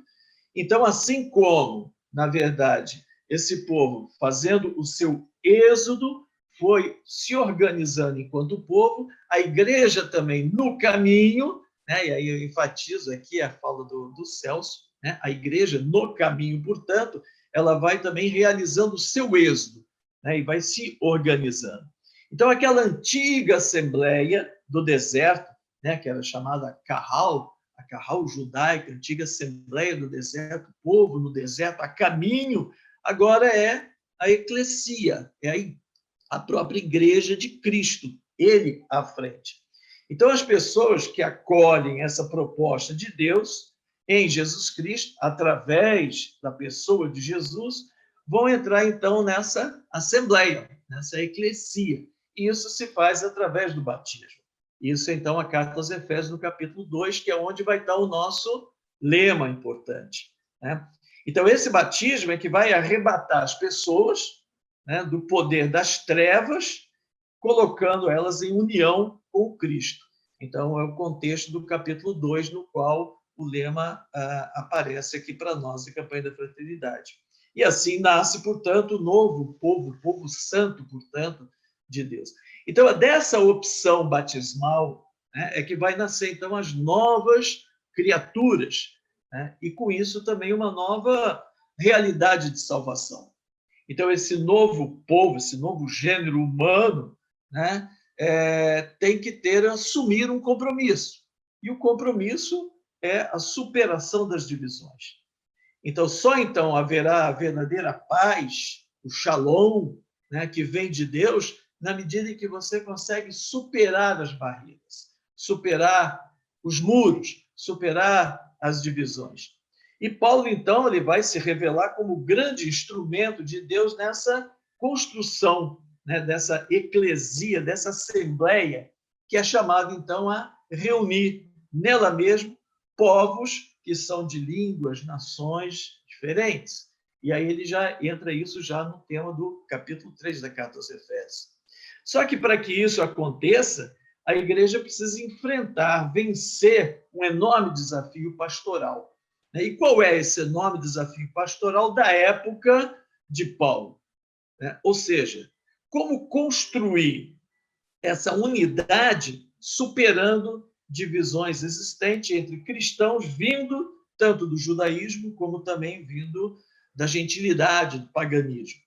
Então, assim como, na verdade, esse povo, fazendo o seu êxodo, foi se organizando enquanto povo, a igreja também no caminho, né? E aí eu enfatizo aqui a fala do Celso, né? A igreja no caminho, portanto, ela vai também realizando o seu êxodo, né? E vai se organizando. Então, aquela antiga assembleia do deserto, né? Que era chamada Carral, a Carral judaica, a antiga assembleia do deserto, povo no deserto, a caminho, agora é a eclesia, é a própria igreja de Cristo, ele à frente. Então, as pessoas que acolhem essa proposta de Deus em Jesus Cristo, através da pessoa de Jesus, vão entrar, então, nessa assembleia, nessa eclesia. E isso se faz através do batismo. Isso, então, a carta aos Efésios, no capítulo 2, que é onde vai estar o nosso lema importante, né? Então, esse batismo é que vai arrebatar as pessoas, né, do poder das trevas, colocando elas em união com Cristo. Então, é o contexto do capítulo 2, no qual o lema aparece aqui para nós, a campanha da fraternidade. E assim nasce, portanto, o novo povo, o povo santo, portanto, de Deus. Então, é dessa opção batismal, né, é que vai nascer, então, as novas criaturas, né, e com isso também uma nova realidade de salvação. Então, esse novo povo, esse novo gênero humano, né, tem que assumir um compromisso. E o compromisso é a superação das divisões. Então, só então haverá a verdadeira paz, o shalom, né, que vem de Deus, na medida em que você consegue superar as barreiras, superar os muros, superar as divisões. E Paulo, então, ele vai se revelar como grande instrumento de Deus nessa construção, né, dessa eclesia, dessa assembleia, que é chamada, então, a reunir nela mesmo povos que são de línguas, nações diferentes. E aí ele já entra isso já no tema do capítulo 3 da carta aos Efésios. Só que para que isso aconteça, a igreja precisa enfrentar, vencer um enorme desafio pastoral. E qual é esse enorme desafio pastoral da época de Paulo? Ou seja, como construir essa unidade superando divisões existentes entre cristãos vindo tanto do judaísmo como também vindo da gentilidade, do paganismo.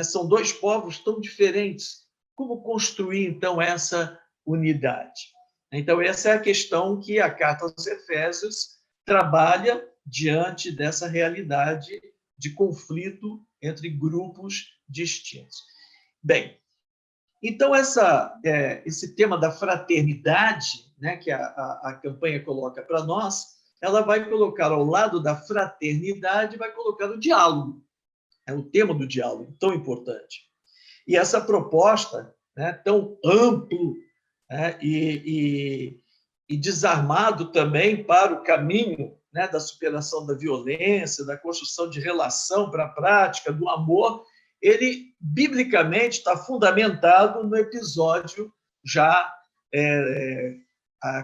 São dois povos tão diferentes. Como construir, então, essa unidade? Então, essa é a questão que a carta aos Efésios trabalha diante dessa realidade de conflito entre grupos distintos. Bem, então esse tema da fraternidade, né, que a campanha coloca para nós, ela vai colocar ao lado da fraternidade, vai colocar o diálogo. É o tema do diálogo, tão importante. E essa proposta, né, tão amplo, né, e desarmado também para o caminho, né, da superação da violência, da construção de relação para a prática, do amor, ele, biblicamente, está fundamentado no episódio já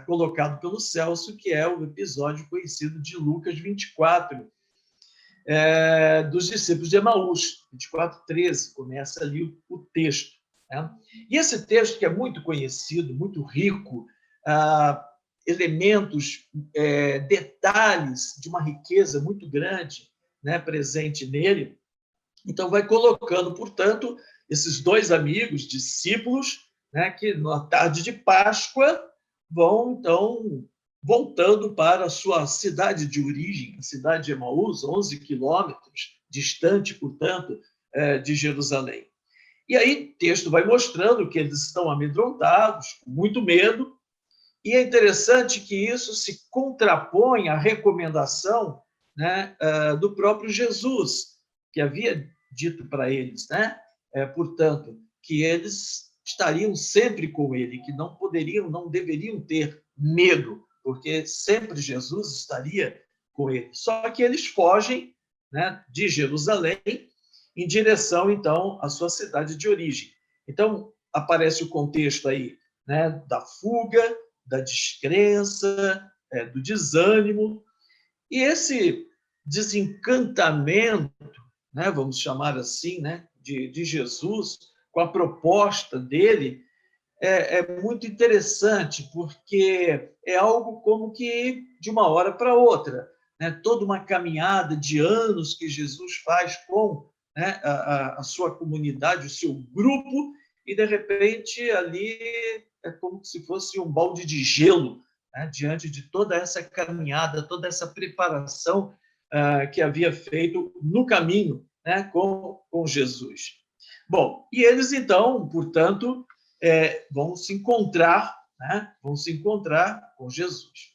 colocado pelo Celso, que é o episódio conhecido de Lucas 24, dos discípulos de Emaús, 24:13, começa ali o texto. Né? E esse texto, que é muito conhecido, muito rico, elementos, detalhes de uma riqueza muito grande, né, presente nele, então vai colocando, portanto, esses dois amigos, discípulos, né, que na tarde de Páscoa vão, então, voltando para a sua cidade de origem, a cidade de Emaús, 11 quilômetros, distante, portanto, de Jerusalém. E aí o texto vai mostrando que eles estão amedrontados, com muito medo, e é interessante que isso se contrapõe à recomendação, né, do próprio Jesus, que havia dito para eles, né, portanto, que eles estariam sempre com ele, que não poderiam, não deveriam ter medo, porque sempre Jesus estaria com eles. Só que eles fogem, né, de Jerusalém em direção, então, à sua cidade de origem. Então, aparece o contexto aí, né, da fuga, da descrença, do desânimo. E esse desencantamento, né, vamos chamar assim, né, de Jesus, com a proposta dele, é muito interessante, porque é algo como que de uma hora para outra. Né, toda uma caminhada de anos que Jesus faz com, né, a sua comunidade, o seu grupo, e, de repente, ali é como se fosse um balde de gelo, né, diante de toda essa caminhada, toda essa preparação que havia feito no caminho, né, com Jesus. Bom, e eles, então, portanto, vão se encontrar, né, vão se encontrar com Jesus.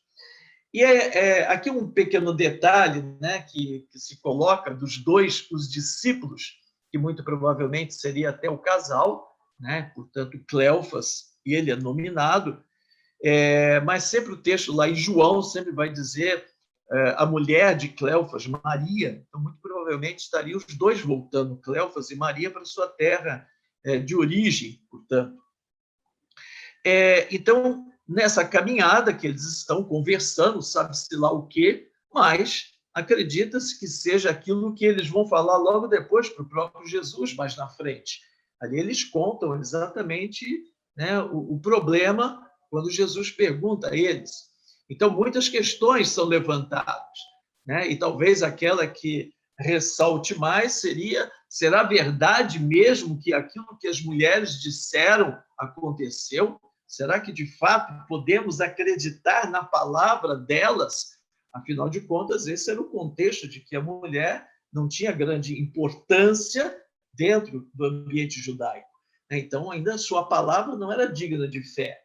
E aqui um pequeno detalhe, né, que se coloca dos dois, os discípulos, que muito provavelmente seria até o casal, né, portanto, Cleofas, e ele é nominado, mas sempre o texto lá em João sempre vai dizer a mulher de Cleofas, Maria. Então, muito provavelmente estariam os dois voltando, Cleofas e Maria, para sua terra de origem, portanto. Então, nessa caminhada que eles estão conversando, sabe-se lá o quê, mas acredita-se que seja aquilo que eles vão falar logo depois para o próprio Jesus, mais na frente. Ali eles contam exatamente, né, o problema quando Jesus pergunta a eles. Então, muitas questões são levantadas, né? E talvez aquela que ressalte mais será verdade mesmo que aquilo que as mulheres disseram aconteceu? Será que, de fato, podemos acreditar na palavra delas? Afinal de contas, esse era o contexto de que a mulher não tinha grande importância dentro do ambiente judaico. Então, ainda a sua palavra não era digna de fé.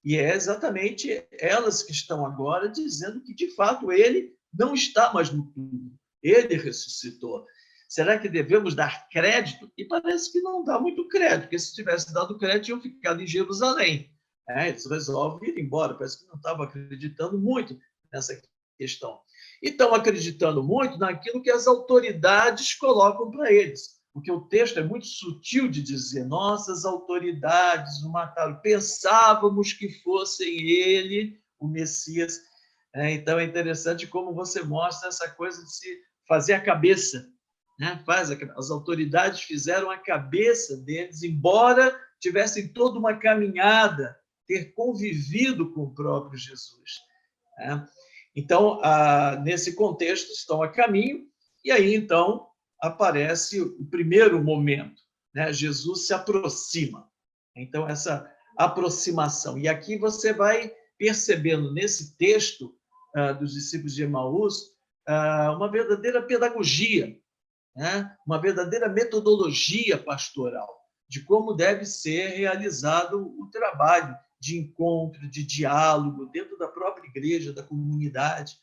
E é exatamente elas que estão agora dizendo que, de fato, ele não está mais no túmulo. Ele ressuscitou. Será que devemos dar crédito? E parece que não dá muito crédito, porque se tivesse dado crédito, tinham ficado em Jerusalém. Eles resolvem ir embora, parece que não estavam acreditando muito nessa questão. E estão acreditando muito naquilo que as autoridades colocam para eles, porque o texto é muito sutil de dizer: nossas autoridades o mataram, pensávamos que fossem ele, o Messias. Então é interessante como você mostra essa coisa de se fazer a cabeça. Né? As autoridades fizeram a cabeça deles, embora tivessem toda uma caminhada, ter convivido com o próprio Jesus. Né? Então, nesse contexto, estão a caminho, e aí, então, aparece o primeiro momento. Né? Jesus se aproxima. Então, essa aproximação. E aqui você vai percebendo, nesse texto dos discípulos de Emaús, uma verdadeira pedagogia, né? Uma verdadeira metodologia pastoral de como deve ser realizado o trabalho de encontro, de diálogo dentro da própria igreja, da comunidade.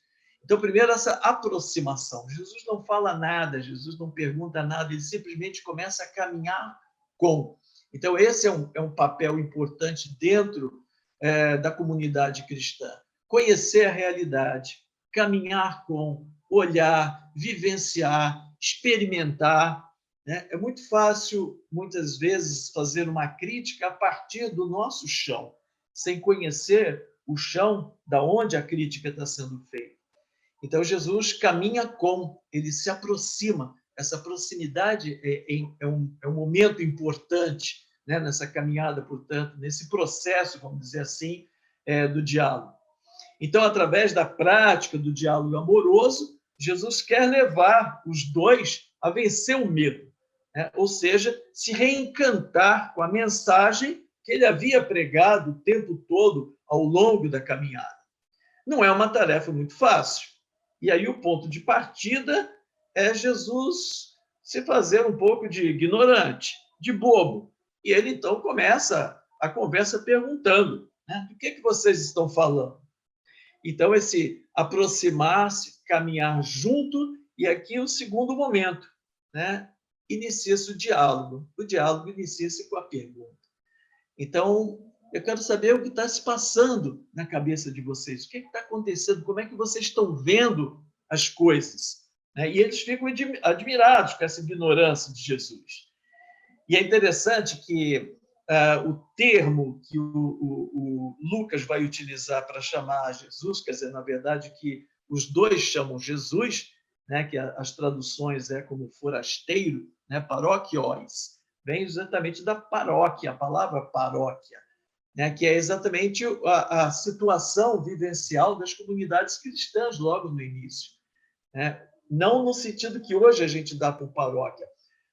Então, primeiro, essa aproximação. Jesus não fala nada, Jesus não pergunta nada, ele simplesmente começa a caminhar com. Então, esse é um papel importante dentro da comunidade cristã. Conhecer a realidade, caminhar com, olhar, vivenciar, experimentar. Né? É muito fácil, muitas vezes, fazer uma crítica a partir do nosso chão, sem conhecer o chão da onde a crítica está sendo feita. Então, Jesus caminha com, ele se aproxima. Essa proximidade é um momento importante, né, nessa caminhada, portanto, nesse processo, vamos dizer assim, do diálogo. Então, através da prática do diálogo amoroso, Jesus quer levar os dois a vencer o medo, né? Ou seja, se reencantar com a mensagem que ele havia pregado o tempo todo ao longo da caminhada. Não é uma tarefa muito fácil. E aí o ponto de partida é Jesus se fazer um pouco de ignorante, de bobo. E ele, então, começa a conversa perguntando, né, do que vocês estão falando? Então, esse aproximar-se, caminhar junto, e aqui o segundo momento, né, inicia-se o diálogo. O diálogo inicia-se com a pergunta. Então, eu quero saber o que está se passando na cabeça de vocês. O que está acontecendo? Como é que vocês estão vendo as coisas? E eles ficam admirados com essa ignorância de Jesus. E é interessante que o termo que o Lucas vai utilizar para chamar Jesus, quer dizer, na verdade, que os dois chamam Jesus, né, que as traduções é como forasteiro, né, paróquios, vem exatamente da paróquia, a palavra paróquia, né, que é exatamente a situação vivencial das comunidades cristãs logo no início. Né? Não no sentido que hoje a gente dá por paróquia,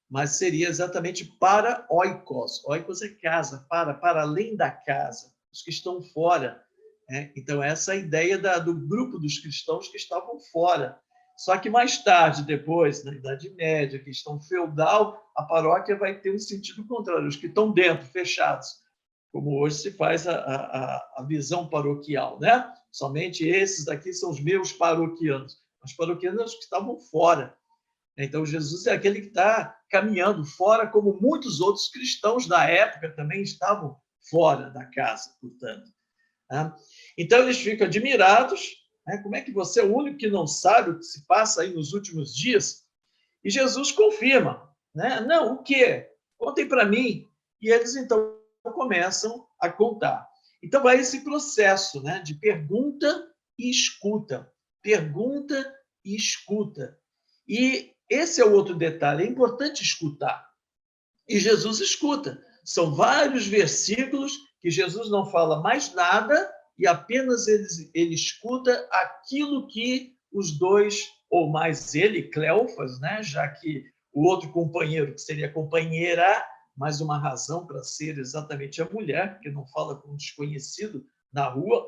mas seria exatamente para oikos. Oikos é casa, para além da casa, os que estão fora. Né? Então, essa é a ideia do grupo dos cristãos que estavam fora. Só que mais tarde, depois, na Idade Média, questão feudal, a paróquia vai ter um sentido contrário, os que estão dentro, fechados, como hoje se faz a visão paroquial, né? Somente esses daqui são os meus paroquianos. Os paroquianos são os que estavam fora. Então, Jesus é aquele que está caminhando fora, como muitos outros cristãos da época também estavam fora da casa, portanto. Então, eles ficam admirados. Como é que você é o único que não sabe o que se passa aí nos últimos dias? E Jesus confirma. Não, o quê? Contem para mim. E eles, então, começam a contar. Então, vai esse processo, né, de pergunta e escuta. Pergunta e escuta. E esse é o outro detalhe, é importante escutar. E Jesus escuta. São vários versículos que Jesus não fala mais nada e apenas ele escuta aquilo que os dois, ou mais ele, Cleofas, né, já que o outro companheiro, que seria companheira, mais uma razão para ser exatamente a mulher, que não fala com um desconhecido na rua,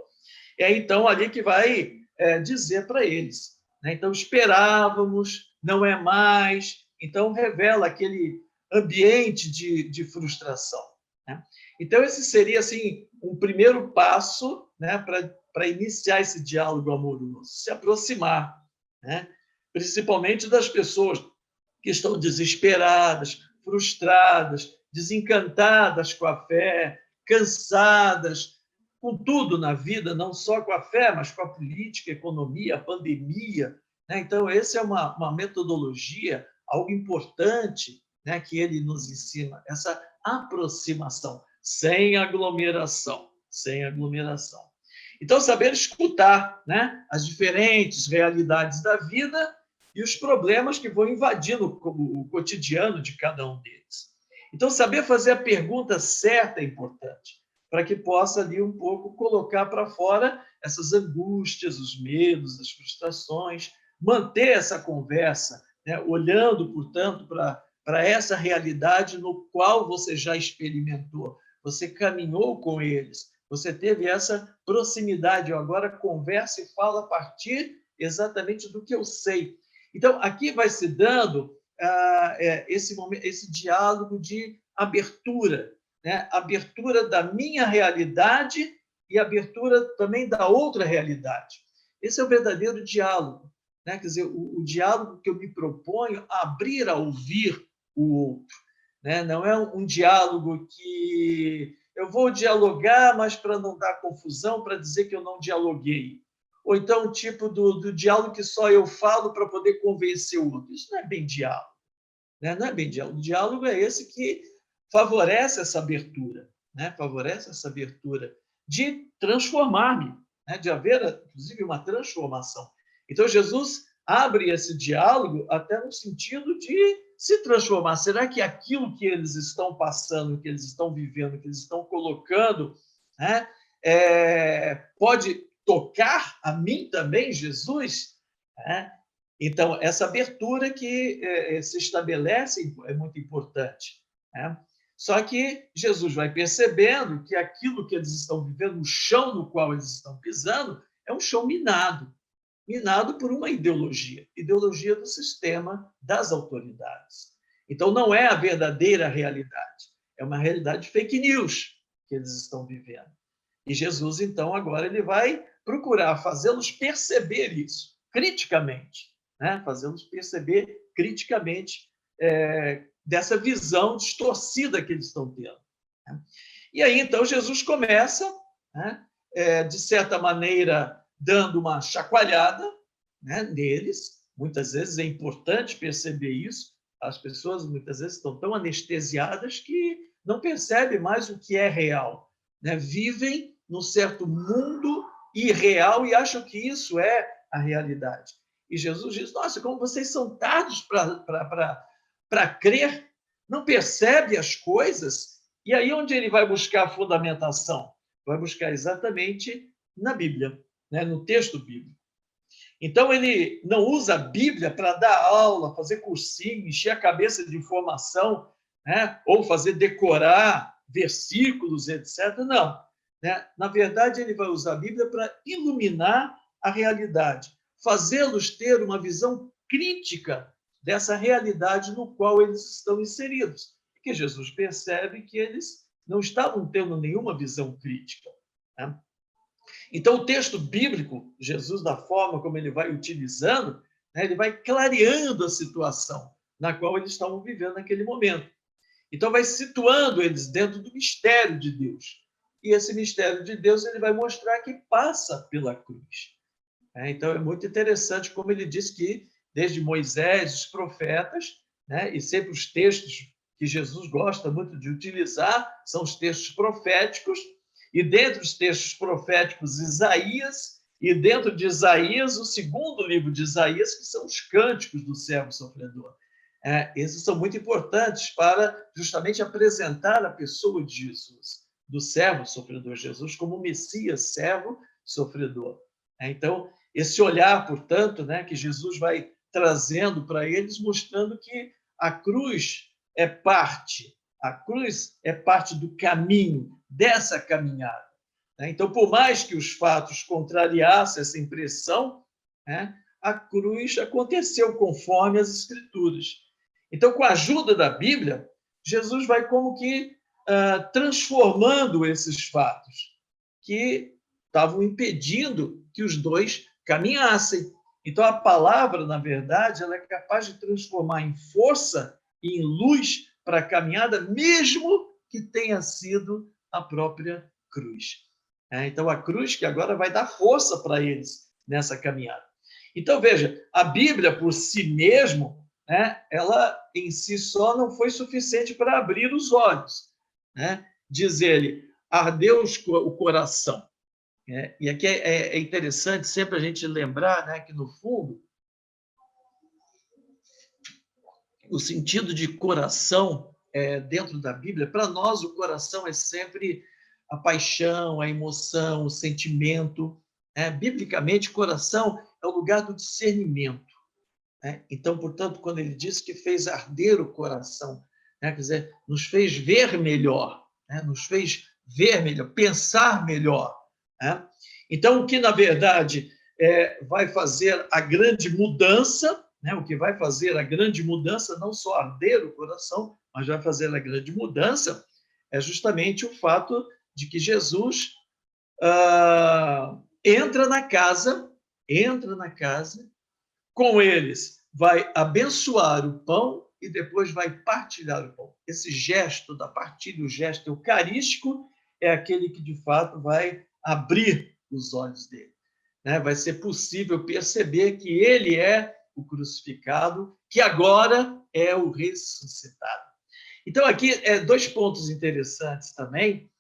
é então ali que vai dizer para eles. Né? Então, esperávamos, não é mais. Então, revela aquele ambiente de frustração. Né? Então, esse seria assim, um primeiro passo, né, para iniciar esse diálogo amoroso, se aproximar, né? Principalmente das pessoas que estão desesperadas, frustradas, desencantadas com a fé, cansadas com tudo na vida, não só com a fé, mas com a política, a economia, a pandemia. Né? Então, essa é uma metodologia, algo importante, né, que ele nos ensina, essa aproximação, sem aglomeração, sem aglomeração. Então, saber escutar, né, as diferentes realidades da vida e os problemas que vão invadindo o cotidiano de cada um deles. Então, saber fazer a pergunta certa é importante, para que possa ali um pouco colocar para fora essas angústias, os medos, as frustrações, manter essa conversa, né, olhando, portanto, para essa realidade no qual você já experimentou, você caminhou com eles, você teve essa proximidade. Eu agora converso e falo a partir exatamente do que eu sei. Então, aqui vai se dando esse diálogo de abertura, né? Abertura da minha realidade e abertura também da outra realidade. Esse é o verdadeiro diálogo, né? Quer dizer, o diálogo que eu me proponho a abrir a ouvir o outro, né? Não é um diálogo que eu vou dialogar, mas para não dar confusão, para dizer que eu não dialoguei. Ou então o tipo do diálogo que só eu falo para poder convencer o outro. Isso não é bem diálogo, né? Não é bem diálogo. O diálogo é esse que favorece essa abertura, né? Favorece essa abertura de transformar-me, né? De haver, inclusive, uma transformação. Então, Jesus abre esse diálogo até no sentido de se transformar. Será que aquilo que eles estão passando, que eles estão vivendo, que eles estão colocando, né, pode tocar a mim também, Jesus? Né? Então, essa abertura que se estabelece é muito importante. Né? Só que Jesus vai percebendo que aquilo que eles estão vivendo, o chão no qual eles estão pisando, é um chão minado, minado por uma ideologia do sistema das autoridades. Então, não é a verdadeira realidade, é uma realidade fake news que eles estão vivendo. E Jesus, então, agora ele vai procurar fazê-los perceber isso, criticamente, né? Fazê-los perceber criticamente dessa visão distorcida que eles estão tendo. Né? E aí, então, Jesus começa, né, de certa maneira, dando uma chacoalhada, né, neles. Muitas vezes é importante perceber isso. As pessoas, muitas vezes, estão tão anestesiadas que não percebem mais o que é real. Né? Vivem num certo mundo irreal e acham que isso é a realidade. E Jesus diz, nossa, como vocês são tardos para crer, não percebe as coisas. E aí onde ele vai buscar a fundamentação? Vai buscar exatamente na Bíblia, né? No texto bíblico. Então, ele não usa a Bíblia para dar aula, fazer cursinho, encher a cabeça de informação, né? Ou fazer decorar versículos, etc. Não. Né? Na verdade, ele vai usar a Bíblia para iluminar a realidade, fazê-los ter uma visão crítica dessa realidade no qual eles estão inseridos. Porque Jesus percebe que eles não estavam tendo nenhuma visão crítica. Né? Então, o texto bíblico, Jesus, da forma como ele vai utilizando, né, ele vai clareando a situação na qual eles estavam vivendo naquele momento. Então, vai situando eles dentro do mistério de Deus. E esse mistério de Deus ele vai mostrar que passa pela cruz. Então, é muito interessante como ele diz que, desde Moisés, os profetas, né, e sempre os textos que Jesus gosta muito de utilizar, são os textos proféticos, e dentro dos textos proféticos, Isaías, e dentro de Isaías, o segundo livro de Isaías, que são os cânticos do servo sofredor. Esses são muito importantes para justamente apresentar a pessoa de Jesus, do servo sofredor, Jesus como Messias, servo sofredor. Então, esse olhar, portanto, né, que Jesus vai trazendo para eles, mostrando que a cruz é parte do caminho, dessa caminhada. Então, por mais que os fatos contrariassem essa impressão, a cruz aconteceu conforme as Escrituras. Então, com a ajuda da Bíblia, Jesus vai como que transformando esses fatos que estavam impedindo que os dois caminhassem. Então, a palavra, na verdade, ela é capaz de transformar em força e em luz para a caminhada, mesmo que tenha sido a própria cruz. Então, a cruz que agora vai dar força para eles nessa caminhada. Então, veja, a Bíblia por si mesmo, ela em si só não foi suficiente para abrir os olhos. Diz ele, ardeu o coração. E aqui é interessante sempre a gente lembrar, que, no fundo, o sentido de coração dentro da Bíblia, para nós o coração é sempre a paixão, a emoção, o sentimento. Biblicamente, coração é o lugar do discernimento. Então, portanto, quando ele diz que fez arder o coração, quer dizer, nos fez ver melhor, pensar melhor. Então, o que, na verdade, vai fazer a grande mudança, o que vai fazer a grande mudança, não só arder o coração, mas vai fazer a grande mudança, é justamente o fato de que Jesus entra na casa entra na casa, com eles vai abençoar o pão e depois vai partilhar o pão. Esse gesto da partilha, o gesto eucarístico, é aquele que, de fato, vai abrir os olhos dele. Né? Vai ser possível perceber que ele é o crucificado, que agora é o ressuscitado. Então, aqui, dois pontos interessantes também.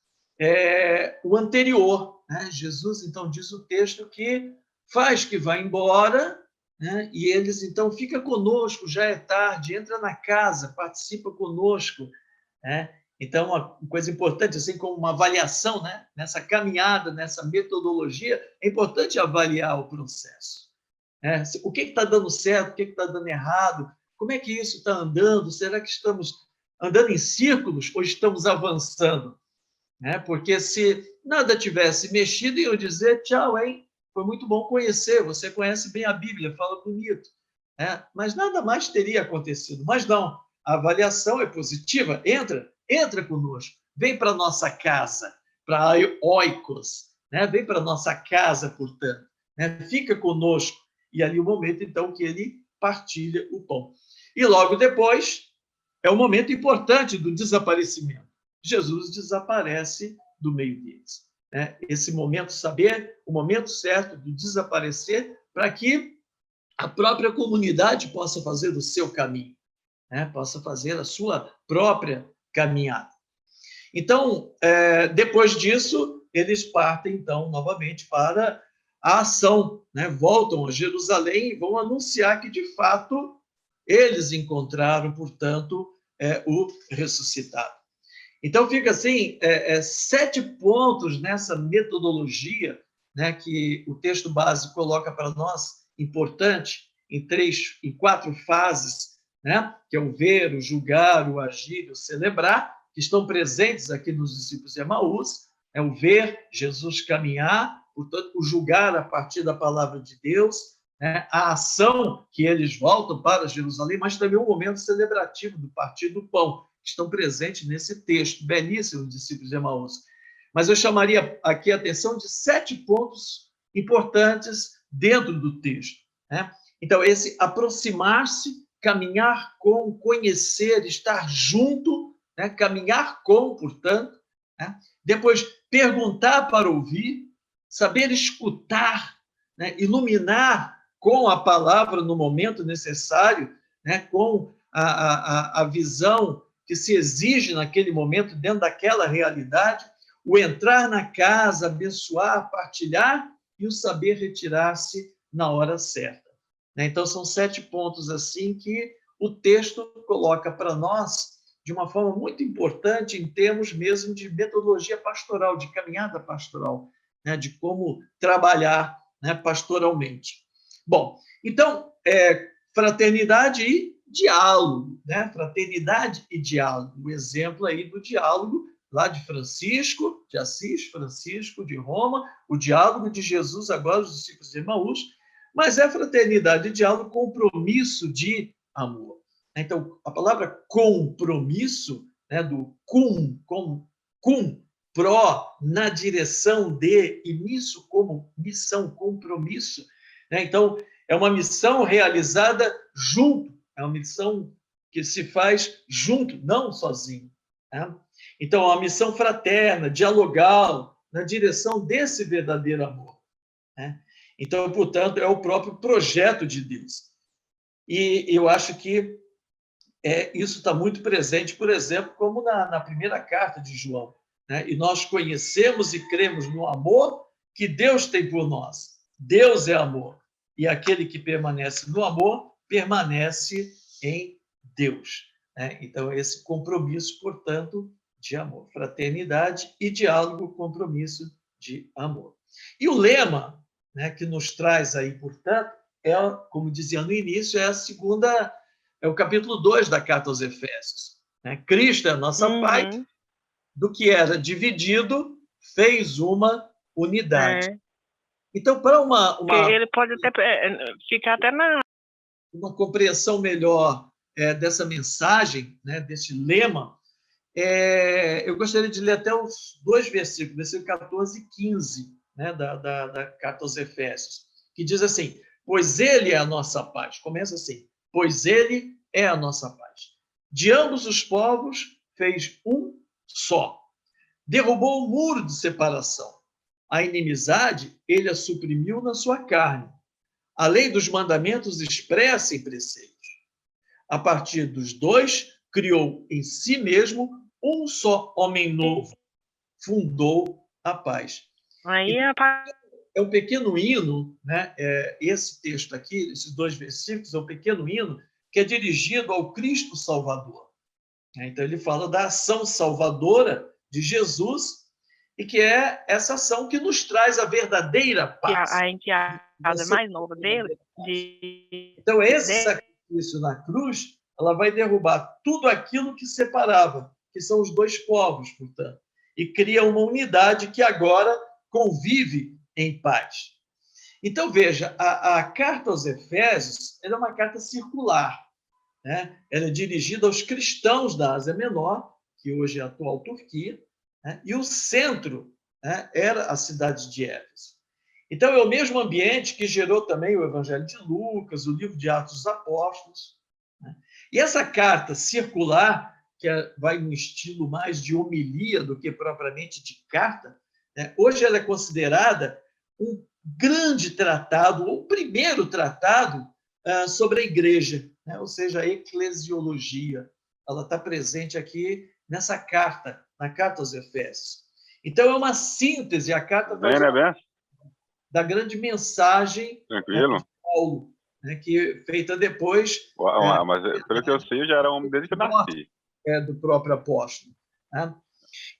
O anterior, né? Jesus, então, diz o texto que faz que vá embora, né? E eles, então, fica conosco, já é tarde, entra na casa, participa conosco, né? Então, uma coisa importante, assim como uma avaliação, né? Nessa caminhada, nessa metodologia, é importante avaliar o processo. Né? O que está dando certo, o que está dando errado, como é que isso está andando, será que estamos andando em círculos ou estamos avançando? Né? Porque se nada tivesse mexido, eu dizer tchau, hein? Foi muito bom conhecer, você conhece bem a Bíblia, fala bonito. Né? Mas nada mais teria acontecido. Mas não, a avaliação é positiva, entra conosco, vem para a nossa casa, para a oikos, né? Vem para a nossa casa, portanto, né? Fica conosco. E ali o momento, então, que ele partilha o pão. E logo depois, é o momento importante do desaparecimento. Jesus desaparece do meio deles. Né? Esse momento, saber o momento certo de desaparecer para que a própria comunidade possa fazer o seu caminho, né? Possa fazer a sua própria caminhada. Então, depois disso, eles partem, então, novamente para a ação, né? Voltam a Jerusalém e vão anunciar que, de fato, eles encontraram, portanto, o ressuscitado. Então, fica assim, 7 pontos nessa metodologia, né, que o texto base coloca para nós, importante, em 4 fases, né, que é o ver, o julgar, o agir, o celebrar, que estão presentes aqui nos discípulos de Emaús, é o ver Jesus caminhar, portanto, o julgar a partir da palavra de Deus, né, a ação que eles voltam para Jerusalém, mas também o momento celebrativo do partir do pão, estão presentes nesse texto, belíssimo, discípulos de Emaús. Mas eu chamaria aqui a atenção de 7 pontos importantes dentro do texto. Né? Então, esse aproximar-se, caminhar com, conhecer, estar junto, né? Caminhar com, portanto. Né? Depois, perguntar para ouvir, saber escutar, né? Iluminar com a palavra no momento necessário, né? Com a visão que se exige naquele momento, dentro daquela realidade, o entrar na casa, abençoar, partilhar e o saber retirar-se na hora certa. Então, são 7 pontos assim que o texto coloca para nós de uma forma muito importante em termos mesmo de metodologia pastoral, de caminhada pastoral, né? De como trabalhar, né, pastoralmente. Bom, então, fraternidade e diálogo, né? Fraternidade e diálogo. O exemplo aí do diálogo lá de Francisco de Assis, Francisco de Roma, o diálogo de Jesus agora, os discípulos de Emaús, mas é fraternidade e diálogo, compromisso de amor. Então, a palavra compromisso, né, do cum, pró, na direção de, e misso como missão, compromisso. Né? Então, é uma missão realizada junto, é uma missão que se faz junto, não sozinho. Né? Então, é uma missão fraterna, dialogal, na direção desse verdadeiro amor. Né? Então, portanto, é o próprio projeto de Deus. E eu acho que isso está muito presente, por exemplo, como na primeira carta de João. Né? E nós conhecemos e cremos no amor que Deus tem por nós. Deus é amor. E aquele que permanece no amor, permanece em Deus. Né? Então, esse compromisso, portanto, de amor. Fraternidade e diálogo, compromisso de amor. E o lema, né, que nos traz aí, portanto, como dizia no início, é o capítulo 2 da carta aos Efésios. Né? Cristo é a nossa paz, do que era dividido, fez uma unidade. Então, para ele pode até ficar até uma compreensão melhor dessa mensagem, né, desse lema, eu gostaria de ler até os 2 versículos, versículo 14 e 15, né, da carta aos Efésios. que diz assim: pois ele é a nossa paz. Começa assim: pois ele é a nossa paz. De ambos os povos fez um só. Derrubou o muro de separação. A inimizade ele a suprimiu na sua carne. A lei dos mandamentos expressa em preceitos. A partir dos dois, criou em si mesmo um só homem novo. Fundou a paz. Aí É um pequeno hino, né? Esse texto aqui, esses 2 versículos, é um pequeno hino que é dirigido ao Cristo Salvador. Então, ele fala da ação salvadora de Jesus e que é essa ação que nos traz a verdadeira paz. a enteada mais nova dele. Então, esse sacrifício na cruz, ela vai derrubar tudo aquilo que separava, que são os 2 povos, portanto, e cria uma unidade que agora convive em paz. Então, veja, a carta aos Efésios ela é uma carta circular, né? Ela é dirigida aos cristãos da Ásia Menor, que hoje é a atual Turquia, né? E o centro, né, era a cidade de Éfeso. Então, é o mesmo ambiente que gerou também o Evangelho de Lucas, o livro de Atos dos Apóstolos, né? E essa carta circular, que vai no estilo mais de homilia do que propriamente de carta, né? Hoje ela é considerada um grande tratado, ou o primeiro tratado sobre a igreja, né? Ou seja, a eclesiologia. Ela está presente aqui nessa carta, na carta aos Efésios. Então, é uma síntese, a carta da grande mensagem, Tranquilo. de Paulo, né, que feita depois... Mas, pelo que eu sei, eu já era homem desde que eu nasci. Do próprio apóstolo, né?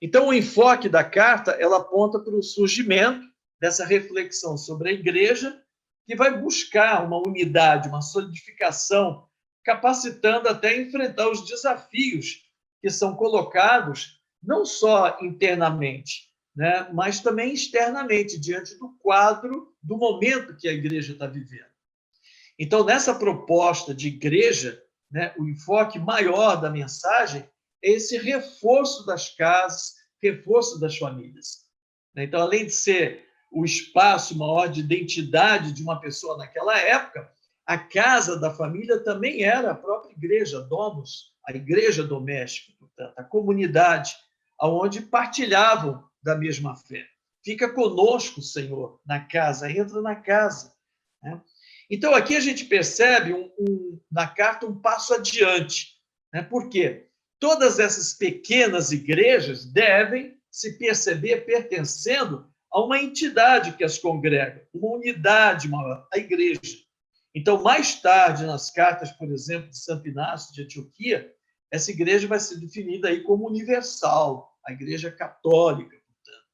Então, o enfoque da carta ela aponta para o surgimento dessa reflexão sobre a igreja, que vai buscar uma unidade, uma solidificação, capacitando até enfrentar os desafios que são colocados não só internamente, né, mas também externamente, diante do quadro, do momento que a igreja está vivendo. Então, nessa proposta de igreja, né, o enfoque maior da mensagem é esse reforço das casas, reforço das famílias. Então, além de ser o espaço maior de identidade de uma pessoa naquela época, a casa da família também era a própria igreja, domus, a igreja doméstica, portanto, a comunidade, onde partilhavam da mesma fé. Fica conosco, Senhor, na casa, entra na casa, né? Então, aqui a gente percebe na carta um passo adiante, né? Por quê? Todas essas pequenas igrejas devem se perceber pertencendo a uma entidade que as congrega, uma unidade maior, a igreja. Então, mais tarde, nas cartas, por exemplo, de Santo Inácio de Antioquia, essa igreja vai ser definida aí como universal, a igreja católica, portanto.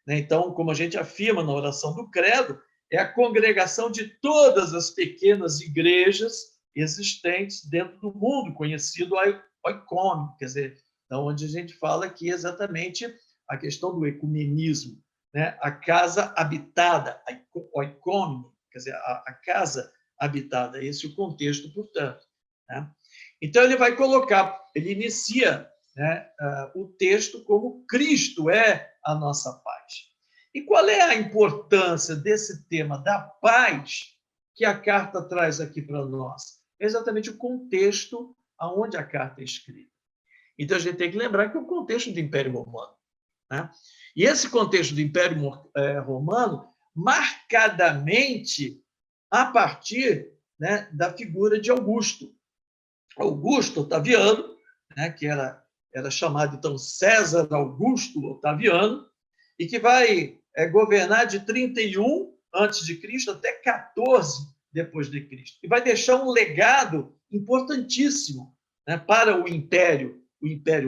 Então, como a gente afirma na oração do credo, é a congregação de todas as pequenas igrejas existentes dentro do mundo, conhecido oikon, quer dizer, onde a gente fala aqui exatamente a questão do ecumenismo, né? A casa habitada, oikon, quer dizer, a casa habitada, esse é o contexto, portanto, né? Então, ele vai colocar, ele inicia, né, o texto como Cristo é a nossa paz. E qual é a importância desse tema da paz que a carta traz aqui para nós? É exatamente o contexto aonde a carta é escrita. Então, a gente tem que lembrar que é o contexto do Império Romano, né? E esse contexto do Império Romano, marcadamente a partir, né, da figura de Augusto. Augusto Otaviano, né, que era chamado, então, César Augusto Otaviano, e que vai governar de 31 a.C. até 14 depois de Cristo. E vai deixar um legado importantíssimo, né, para o Império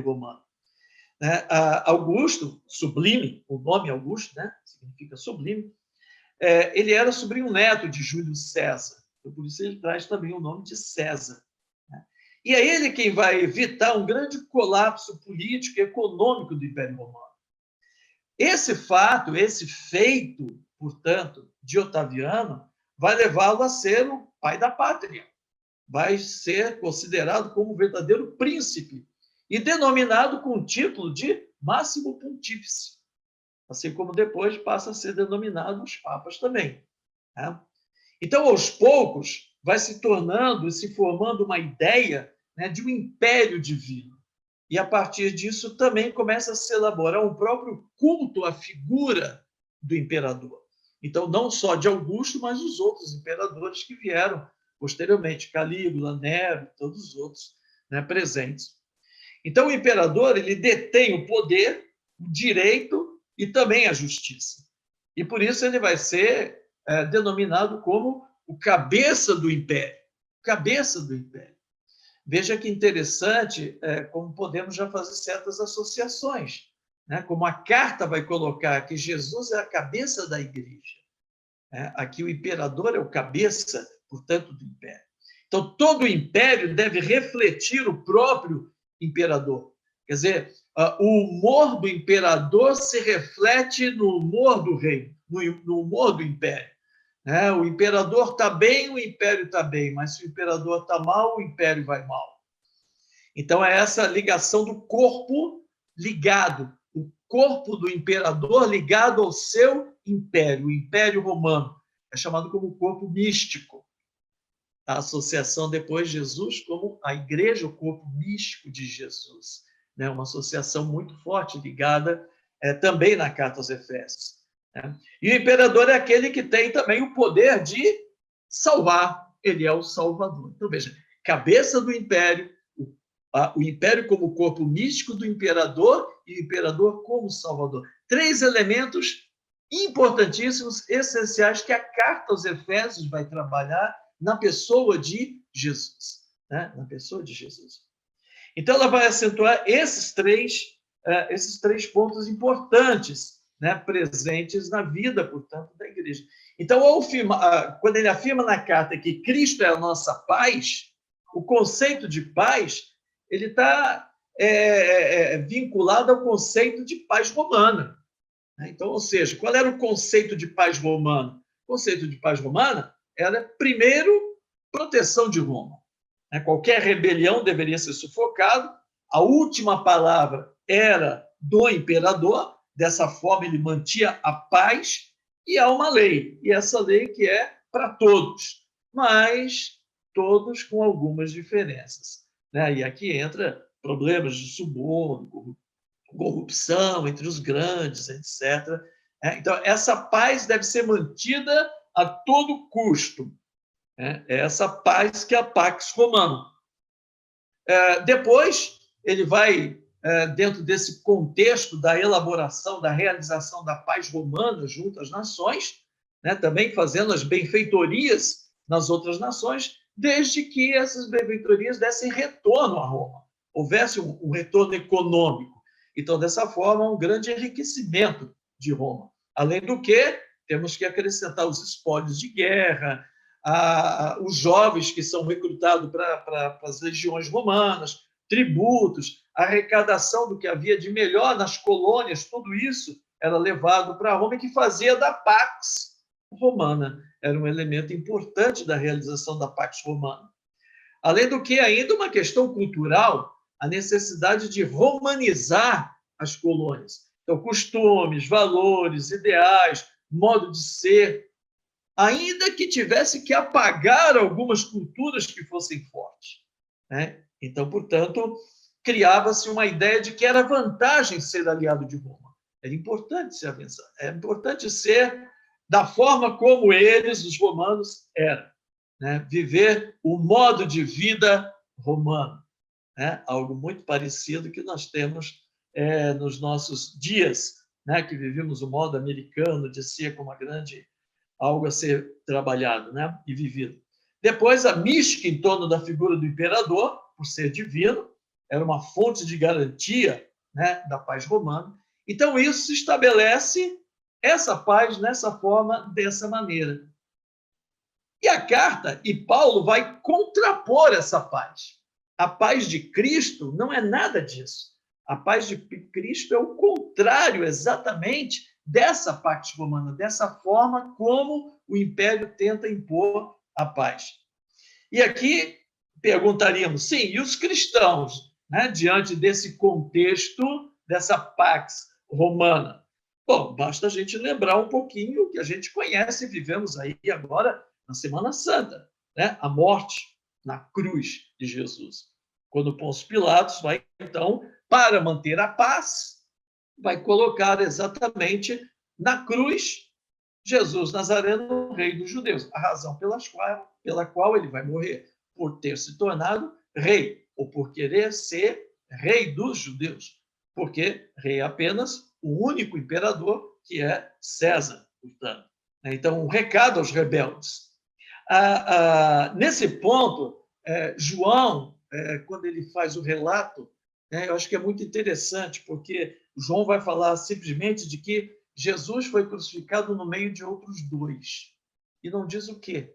Romano. Augusto, sublime, o nome Augusto, né, significa sublime, ele era sobrinho neto de Júlio César. Então, por isso ele traz também o nome de César. Né? E é ele quem vai evitar um grande colapso político e econômico do Império Romano. Esse fato, esse feito, portanto, de Otaviano, vai levá-lo a ser o pai da pátria. Vai ser considerado como o verdadeiro príncipe e denominado com o título de Máximo Pontífice, assim como depois passa a ser denominado os papas também, né? Então, aos poucos, vai se tornando e se formando uma ideia, né, de um império divino. E, a partir disso, também começa a se elaborar um próprio culto à figura do imperador. Então, não só de Augusto, mas os outros imperadores que vieram posteriormente, Calígula, Nero, todos os outros, né, presentes. Então, o imperador ele detém o poder, o direito e também a justiça. E, por isso, ele vai ser denominado como o cabeça do império. Cabeça do império. Veja que interessante como podemos já fazer certas associações, né? Como a carta vai colocar que Jesus é a cabeça da igreja. Aqui o imperador é o cabeça, portanto, do império. Então, todo o império deve refletir o próprio imperador. Quer dizer, o humor do imperador se reflete no humor do rei, no humor do império. O imperador está bem, o império está bem, mas se o imperador está mal, o império vai mal. Então, é essa ligação do corpo ligado, o corpo do imperador ligado ao seu império, o Império Romano. É chamado como corpo místico. A associação depois de Jesus como a igreja, o corpo místico de Jesus. Uma associação muito forte, ligada também na carta aos Efésios. E o imperador é aquele que tem também o poder de salvar. Ele é o salvador. Então, veja, cabeça do império, o império como corpo místico do imperador e o imperador como salvador. 3 elementos importantíssimos, essenciais, que a carta aos Efésios vai trabalhar na pessoa de Jesus. Na pessoa de Jesus. Então, ela vai acentuar esses três pontos importantes, presentes na vida, portanto, da igreja. Então, quando ele afirma na carta que Cristo é a nossa paz, o conceito de paz ele está vinculado ao conceito de paz romana. Então, ou seja, qual era o conceito de paz romana? O conceito de paz romana era, primeiro, proteção de Roma. Qualquer rebelião deveria ser sufocada, a última palavra era do imperador, dessa forma ele mantinha a paz, e há uma lei, e essa lei que é para todos, mas todos com algumas diferenças. E aqui entra problemas de suborno, corrupção entre os grandes, etc. Então, essa paz deve ser mantida a todo custo. É essa paz que é a Pax Romana. Depois, ele vai, dentro desse contexto da elaboração, da realização da paz romana junto às nações, também fazendo as benfeitorias nas outras nações, desde que essas benfeitorias dessem retorno a Roma, houvesse um retorno econômico. Então, dessa forma, um grande enriquecimento de Roma. Além do que, temos que acrescentar os espólios de guerra, os jovens que são recrutados para as legiões romanas, tributos, arrecadação do que havia de melhor nas colônias, tudo isso era levado para Roma, que fazia da Pax Romana. Era um elemento importante da realização da Pax Romana. Além do que, ainda uma questão cultural, a necessidade de romanizar as colônias. Então, costumes, valores, ideais, modo de ser, ainda que tivesse que apagar algumas culturas que fossem fortes. Então, portanto, criava-se uma ideia de que era vantagem ser aliado de Roma. Era importante ser avançado, era importante ser da forma como eles, os romanos, eram. Viver o modo de vida romano. Algo muito parecido que nós temos nos nossos dias, que vivemos o modo americano de ser como algo a ser trabalhado e vivido. Depois, a mística em torno da figura do imperador, por ser divino, era uma fonte de garantia da paz romana. Então, isso se estabelece, essa paz, nessa forma, dessa maneira. E a carta, e Paulo vai contrapor essa paz. A paz de Cristo não é nada disso. A paz de Cristo é o contrário exatamente dessa Pax Romana, dessa forma como o império tenta impor a paz. E aqui perguntaríamos, sim, e os cristãos, diante desse contexto, dessa Pax Romana? Bom, basta a gente lembrar um pouquinho o que a gente conhece, vivemos aí agora na Semana Santa, né? A morte na cruz de Jesus. Quando Pôncio Pilatos vai, então, para manter a paz, vai colocar exatamente na cruz Jesus Nazareno, rei dos judeus, a razão pela qual ele vai morrer, por ter se tornado rei, ou por querer ser rei dos judeus, porque rei é apenas o único imperador, que é César, portanto. Então, um recado aos rebeldes. Nesse ponto, João, quando ele faz o relato, eu acho que é muito interessante, porque João vai falar simplesmente de que Jesus foi crucificado no meio de outros dois. E não diz o quê.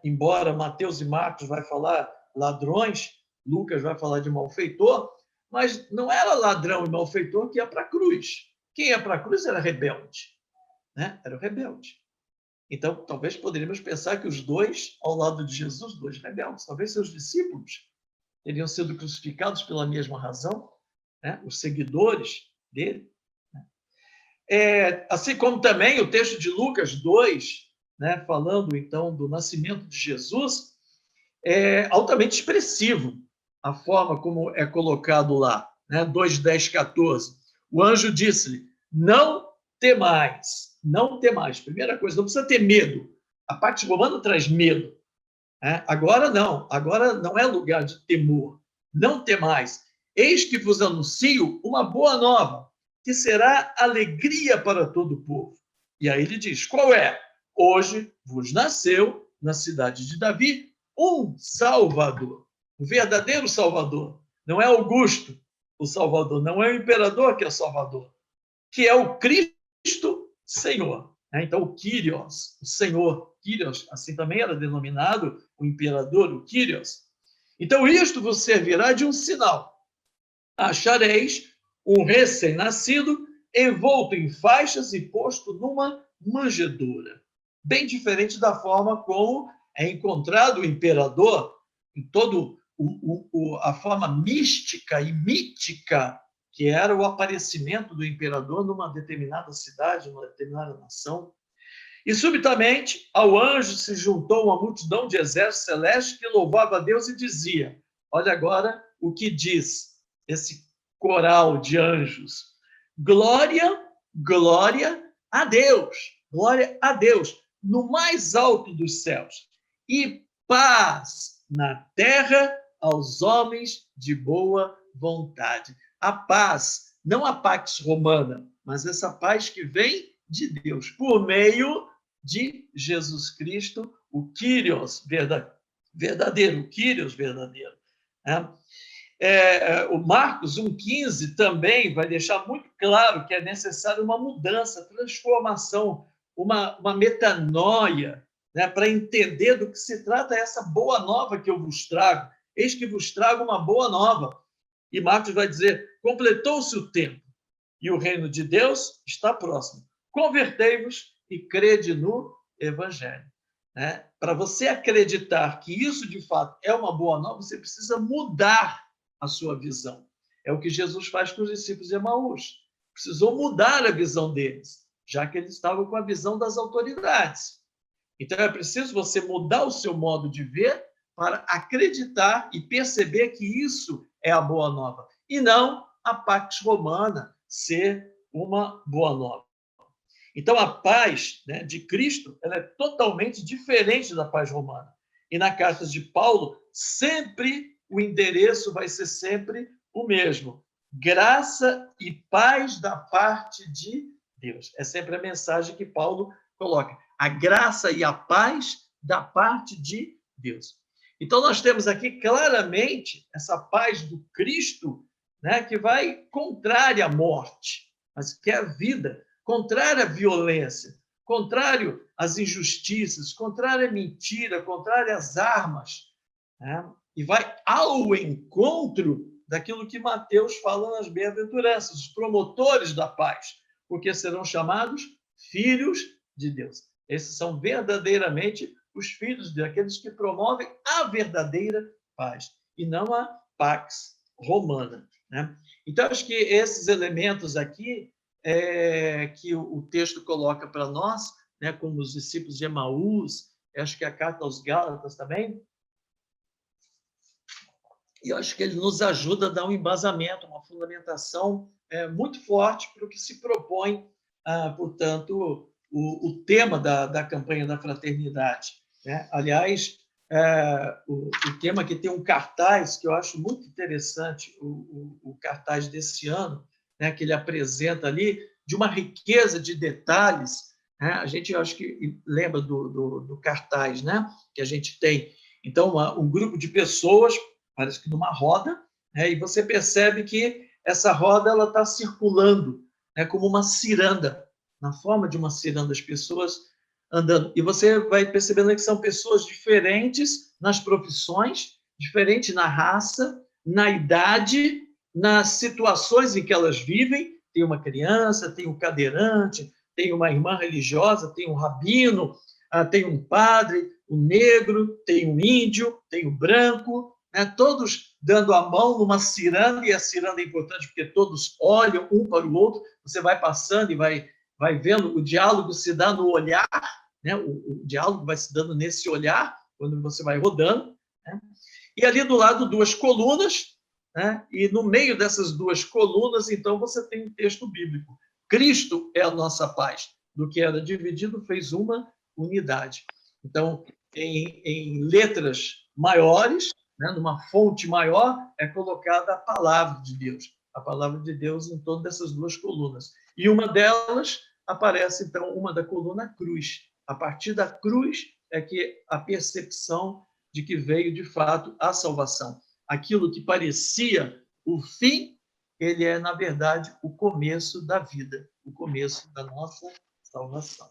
Embora Mateus e Marcos vai falar ladrões, Lucas vai falar de malfeitor, mas não era ladrão e malfeitor que ia para a cruz. Quem ia para a cruz era rebelde. Era o rebelde. Então, talvez poderíamos pensar que os dois, ao lado de Jesus, dois rebeldes, talvez seus discípulos, teriam sido crucificados pela mesma razão, os seguidores dele. Assim como também o texto de Lucas 2, falando então do nascimento de Jesus, é altamente expressivo a forma como é colocado lá, 2, 10, 14. O anjo disse-lhe: não temais, não temais. Primeira coisa, não precisa ter medo. A parte romana traz medo. Agora não é lugar de temor. Não temais. Eis que vos anuncio uma boa nova, que será alegria para todo o povo. E aí ele diz, qual é? Hoje vos nasceu, na cidade de Davi, um Salvador. O verdadeiro Salvador. Não é Augusto o Salvador, não é o imperador que é o Salvador, que é o Cristo Senhor. Então, o Kyrios, o Senhor, Kyrios, assim também era denominado o imperador, o Kyrios. Então, isto vos servirá de um sinal. Achareis um recém-nascido envolto em faixas e posto numa manjedoura. Bem diferente da forma como é encontrado o imperador, em toda a forma mística e mítica que era o aparecimento do imperador numa determinada cidade, numa determinada nação. E, subitamente, ao anjo se juntou uma multidão de exércitos celestes que louvava a Deus e dizia, olha agora o que diz esse coral de anjos, glória, glória a Deus, glória a Deus, no mais alto dos céus, e paz na terra aos homens de boa vontade. A paz, não a pax romana, mas essa paz que vem de Deus, por meio de Jesus Cristo, o Kyrios verdadeiro, o Kyrios verdadeiro. O Marcos 1,15 também vai deixar muito claro que é necessário uma mudança, transformação, uma metanoia, para entender do que se trata essa boa nova que eu vos trago. Eis que vos trago uma boa nova. E Marcos vai dizer, completou-se o tempo e o reino de Deus está próximo. Convertei-vos e crede no Evangelho. Para você acreditar que isso, de fato, é uma boa nova, você precisa mudar a sua visão. É o que Jesus faz com os discípulos de Emaús. Precisou mudar a visão deles, já que eles estavam com a visão das autoridades. Então, é preciso você mudar o seu modo de ver para acreditar e perceber que isso é a boa nova, e não a Pax Romana ser uma boa nova. Então, a paz de Cristo ela é totalmente diferente da paz romana. E na carta de Paulo, sempre o endereço vai ser sempre o mesmo. Graça e paz da parte de Deus. É sempre a mensagem que Paulo coloca. A graça e a paz da parte de Deus. Então, nós temos aqui claramente essa paz do Cristo, que vai contrária à morte, mas que é a vida, contrária à violência, contrário às injustiças, contrária à mentira, contrária às armas, e vai ao encontro daquilo que Mateus fala nas bem-aventuranças, os promotores da paz, porque serão chamados filhos de Deus. Esses são verdadeiramente os filhos daqueles que promovem a verdadeira paz, e não a pax romana. Então, acho que esses elementos aqui que o texto coloca para nós, como os discípulos de Emaús, acho que é a carta aos Gálatas também, e eu acho que ele nos ajuda a dar um embasamento, uma fundamentação muito forte para o que se propõe, portanto, o tema da campanha da fraternidade, né? Aliás, o tema que tem um cartaz que eu acho muito interessante, o cartaz desse ano, né, que ele apresenta ali, de uma riqueza de detalhes, né? A gente, eu acho que lembra do cartaz, né, que a gente tem. Então, um grupo de pessoas, parece que numa roda, né, e você percebe que essa roda ela está circulando, né, como uma ciranda, na forma de uma ciranda, as pessoas andando. E você vai percebendo que são pessoas diferentes nas profissões, diferentes na raça, na idade, nas situações em que elas vivem. Tem uma criança, tem um cadeirante, tem uma irmã religiosa, tem um rabino, tem um padre, um negro, tem um índio, tem um branco, né? Todos dando a mão numa ciranda, e a ciranda é importante porque todos olham um para o outro, você vai passando e vai vendo, o diálogo se dá no olhar, né? O diálogo vai se dando nesse olhar, quando você vai rodando, né? E ali do lado, duas colunas, né? E no meio dessas duas colunas, então, você tem um texto bíblico. Cristo é a nossa paz. Do que era dividido, fez uma unidade. Então, em letras maiores, né, numa fonte maior, é colocada a palavra de Deus. A palavra de Deus em todas essas duas colunas. E uma delas aparece, então, uma da coluna cruz. A partir da cruz é que a percepção de que veio, de fato, a salvação. Aquilo que parecia o fim, ele é, na verdade, o começo da vida, o começo da nossa salvação.